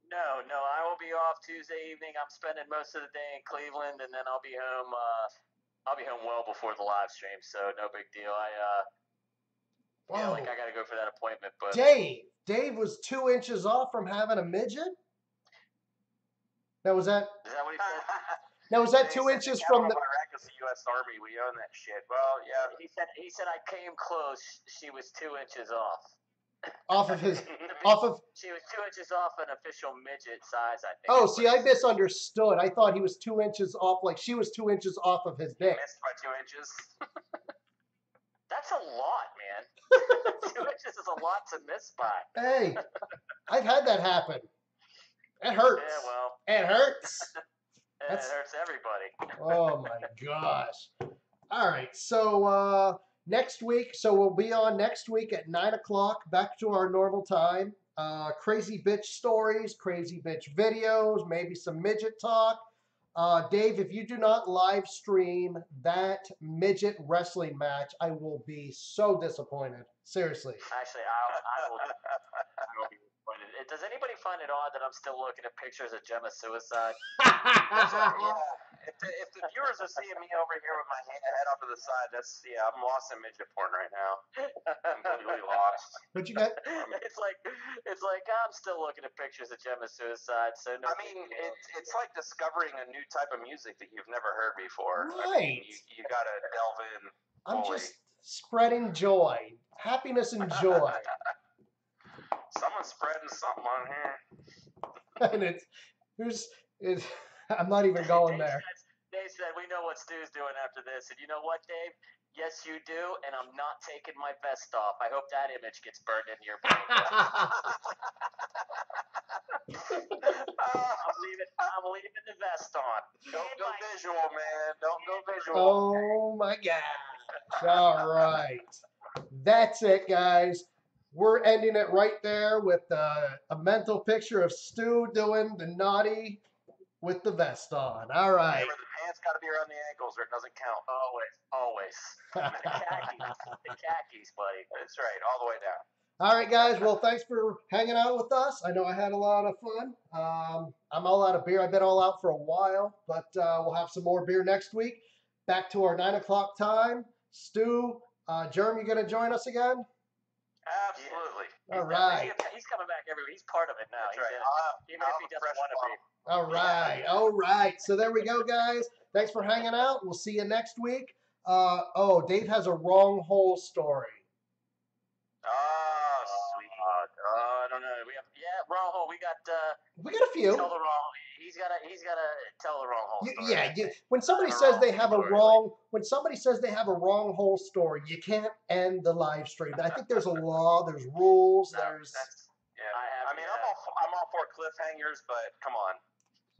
No, I will be off Tuesday evening. I'm spending most of the day in Cleveland, and then I'll be home. I'll be home well before the live stream, so no big deal. I got to go for that appointment. But Dave was 2 inches off from having a midget. Is that what he said? Now was that 2 inches from the? Iraq is the U.S. Army. We own that shit. Well, yeah. He said I came close. She was 2 inches off. Off of his. She was 2 inches off an official midget size, I think. Oh, see, I misunderstood. I thought he was 2 inches off, like she was 2 inches off of his dick. Missed by 2 inches. That's a lot, man. 2 inches is a lot to miss by. Hey, I've had that happen. It hurts. Yeah, well. It hurts. It hurts everybody. Oh my gosh. All right. So next week, we'll be on next week at 9 o'clock, back to our normal time. Crazy bitch stories, crazy bitch videos, maybe some midget talk. Dave, if you do not live stream that midget wrestling match, I will be so disappointed. Seriously. Actually, I will be disappointed. Does anybody find it odd that I'm still looking at pictures of Gemma's suicide? If the viewers are seeing me over here with my head off to the side, I'm lost in midget porn right now. Completely lost. What you got? It's like I'm still looking at pictures of Gemma's suicide. So no. I mean, it's like discovering a new type of music that you've never heard before. Right. I mean, you gotta delve in. I'm fully. just spreading joy, happiness, and joy. Someone's spreading something on here. And I'm not even going there. Dave said, we know what Stu's doing after this. And you know what, Dave? Yes, you do, and I'm not taking my vest off. I hope that image gets burned into your brain. I'm leaving the vest on. Don't go visual, man. Don't go visual. Oh my gosh. All right. That's it, guys. We're ending it right there with a mental picture of Stu doing the naughty with the vest on. All right. Remember, the pants got to be around the ankles or it doesn't count. Always. The khakis, buddy. That's right, all the way down. All right, guys. Well, thanks for hanging out with us. I know I had a lot of fun. I'm all out of beer. I've been all out for a while, but we'll have some more beer next week. Back to our 9 o'clock time. Stu, Jerm, you going to join us again? Absolutely. All right. He's coming back every week. He's part of it now. That's right. Even if he doesn't want to be. All right. All right. So there we go, guys. Thanks for hanging out. We'll see you next week. Dave has a wrong hole story. Oh, sweet. I don't know. Wrong hole. We got a few. Tell the wrong. He's gotta tell the wrong hole story. Yeah. When somebody says they have a wrong hole story, you can't end the live stream. I think there's a law. There's rules. Yeah. I'm all for cliffhangers, but come on.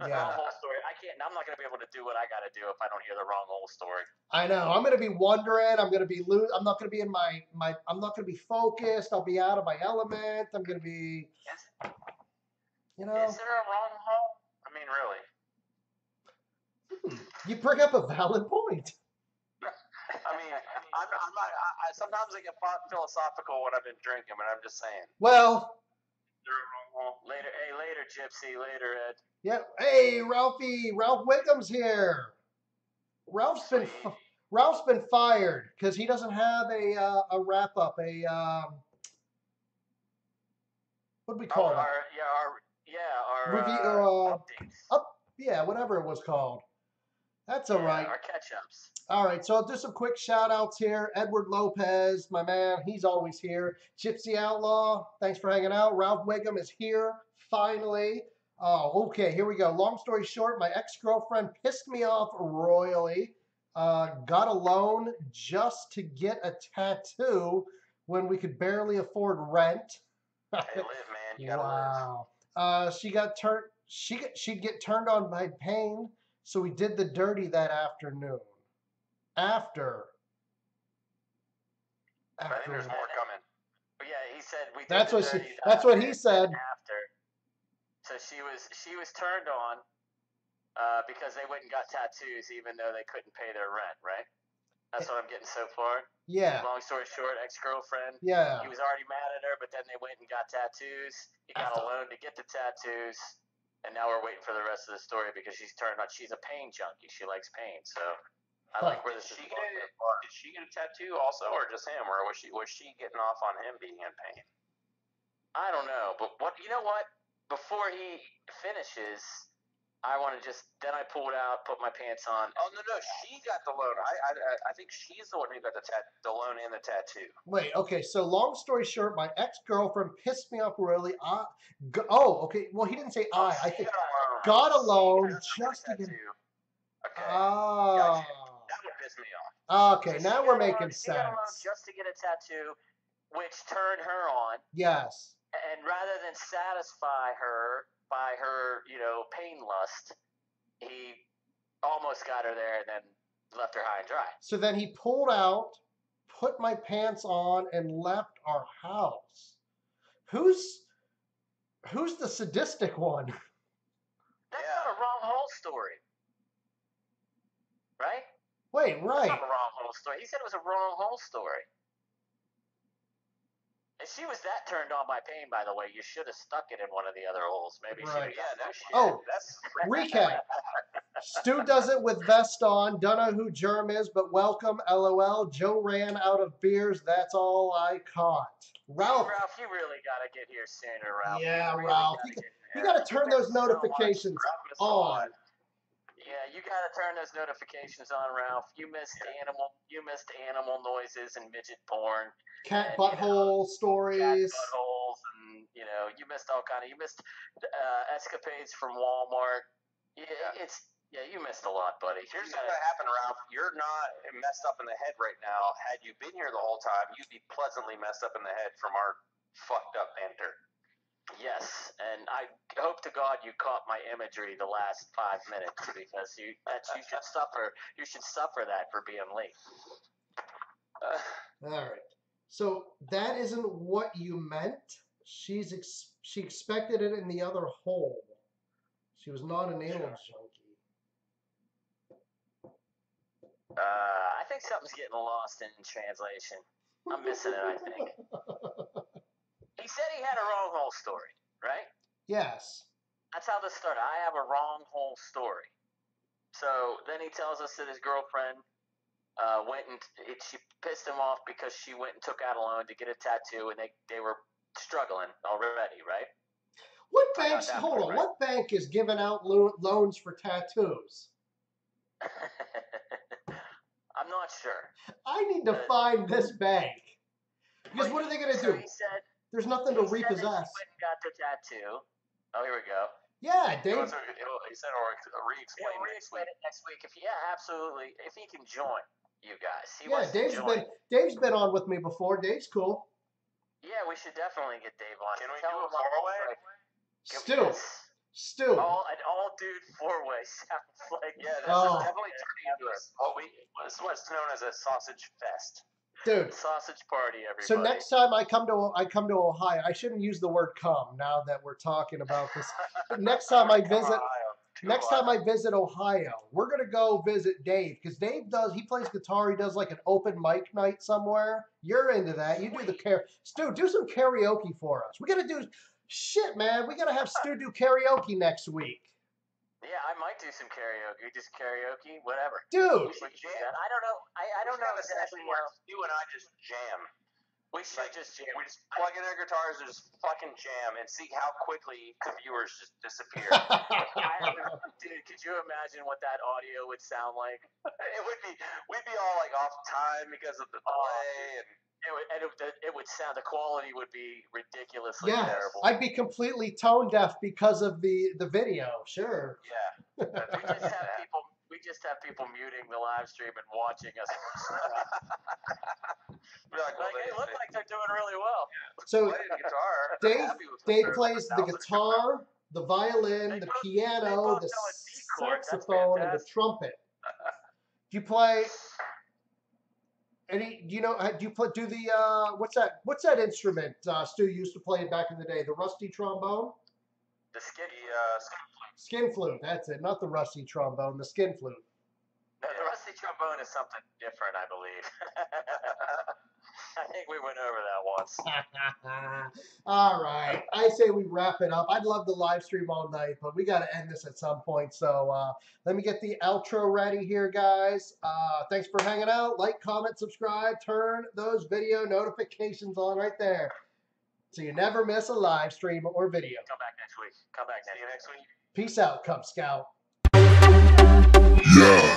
Yeah. Wrong hole story. I'm not gonna be able to do what I gotta do if I don't hear the wrong hole story. I know. I'm gonna be wondering. I'm gonna be I'm not gonna be in my. I'm not gonna be focused. I'll be out of my element. I'm gonna be. Is there a wrong hole? I mean, really. You bring up a valid point. I mean, sometimes I get philosophical when I've been drinking, but I'm just saying. Well. Later, Gypsy. Later, Ed. Yeah. Hey, Ralphie. Ralph Wiggum's here. Ralph's been fired because he doesn't have a wrap up. What do we call that? Our review. updates. Yeah, whatever it was called. That's all right. Our catch-ups. All right, so I'll do some quick shout-outs here. Edward Lopez, my man, he's always here. Gypsy Outlaw, thanks for hanging out. Ralph Wiggum is here, finally. Oh, okay. Here we go. Long story short, my ex-girlfriend pissed me off royally. Got a loan just to get a tattoo when we could barely afford rent. Hey, live, man. You gotta live. Wow. She got turned. She'd get turned on by pain, so we did the dirty that afternoon. After. I think there's more coming. But yeah, he said we did That's the what she. dirty That's what he said. after. So she was turned on because they went and got tattoos even though they couldn't pay their rent, right? That's what I'm getting so far. Yeah. Long story short, ex-girlfriend. Yeah. He was already mad at her, but then they went and got tattoos. He got a loan to get the tattoos, and now we're waiting for the rest of the story because she's turned on. She's a pain junkie. She likes pain, so I like where this is going so far. Did she get a tattoo also, or just him, or was she getting off on him being in pain? I don't know, but you know what? Before he finishes, I want to then I pulled out, put my pants on. Oh no, she got the loan. I think she's the one who got the loan and the tattoo. Wait, okay. So long story short, my ex-girlfriend pissed me off really. Okay. Well, he didn't say I. I think got a loan just to get. Okay. Oh. That would piss me off. Okay, So now she we're got a making loan- She got a loan sense. just to get a tattoo, which turned her on. Yes. And rather than satisfy her by her, pain lust, he almost got her there and then left her high and dry. So then he pulled out, put my pants on, and left our house. Who's the sadistic one? That's not a wrong whole story. Right? Wait, That's right. not a wrong whole story. He said it was a wrong whole story. If she was that turned on by pain, by the way, you should have stuck it in one of the other holes. Maybe she Right. should have. No shit. Oh, That's recap. Stu does it with vest on. Don't know who Jerm is, but welcome, LOL. Joe ran out of beers. That's all I caught. Ralph. Ralph, you really got to get here sooner, Ralph. Yeah, You really Ralph. gotta get You here. got to turn You those missed so much. notifications Ralph missed a on. lot. Yeah, you got to turn those notifications on, Ralph. You missed animal noises and midget porn. Cat And, butthole cat stories. buttholes, and you missed all kind of. You missed escapades from Walmart. You missed a lot, buddy. Here's what happened, Ralph. You're not messed up in the head right now. Had you been here the whole time, you'd be pleasantly messed up in the head from our fucked up banter. Yes, and I hope to God you caught my imagery the last 5 minutes because you should suffer. You should suffer that for being late. All right. So that isn't what you meant. She expected it in the other hole. She was not an anal junkie. I think something's getting lost in translation. I'm missing it, I think. He said he had a wrong whole story, right? Yes. That's how this started. I have a wrong whole story. So then he tells us that his girlfriend she pissed him off because she went and took out a loan to get a tattoo, and they were struggling already, right? What banks? Hold on. What bank is giving out loans for tattoos? I'm not sure. I need to find this bank. Because what are they going to do? He said there's nothing to he repossess. Said he went and got the tattoo. Oh, here we go. Yeah, Dave. He said, or re-explain it next week. Absolutely. If he can join you guys. Dave's been on with me before. Dave's cool. Yeah, we should definitely get Dave on. Can we do a four-way? Stu. An all-dude four-way sounds like. Yeah, this is definitely turning into what's known as a sausage fest. Dude. Sausage party, everybody. So next time I come to Ohio, I shouldn't use the word "come" now that we're talking about this. Next time I visit Ohio, we're gonna go visit Dave because Dave he plays guitar. He does like an open mic night somewhere. You're into that. You do the Stu, do some karaoke for us. We gotta do shit, man. We gotta have Stu do karaoke next week. Yeah, I might do some karaoke. Just karaoke, whatever. Dude, I don't know. I don't know exactly where you and I just jam. We should just jam. We just plug in our guitars and just fucking jam and see how quickly the viewers just disappear. Dude, could you imagine what that audio would sound like? It would be. We'd be all like off time because of the delay and. It it would sound, the quality would be ridiculously Yeah, terrible. I'd be completely tone deaf because of the video. Sure. Yeah. We just have people muting the live stream and watching us. We're like, well, They look like they're doing really well. So playing guitar. They're Dave, happy with Dave their plays the 1,000 guitar, the violin, They the both- piano, they both the know a D chord. That's saxophone, and the fantastic. trumpet. Do you play any? Do you know? Do you play? Do the what's that? What's that instrument? Stu used to play it back in the day. The rusty trombone. The skin. Skin flute. That's it. Not the rusty trombone. The skin flute. No, the rusty trombone is something different, I believe. I think we went over that once. All right. I say we wrap it up. I'd love to live stream all night, but we got to end this at some point. So let me get the outro ready here, guys. Thanks for hanging out. Like, comment, subscribe. Turn those video notifications on right there so you never miss a live stream or video. Come back next week. See you next week. Peace out, Cub Scout. Yeah.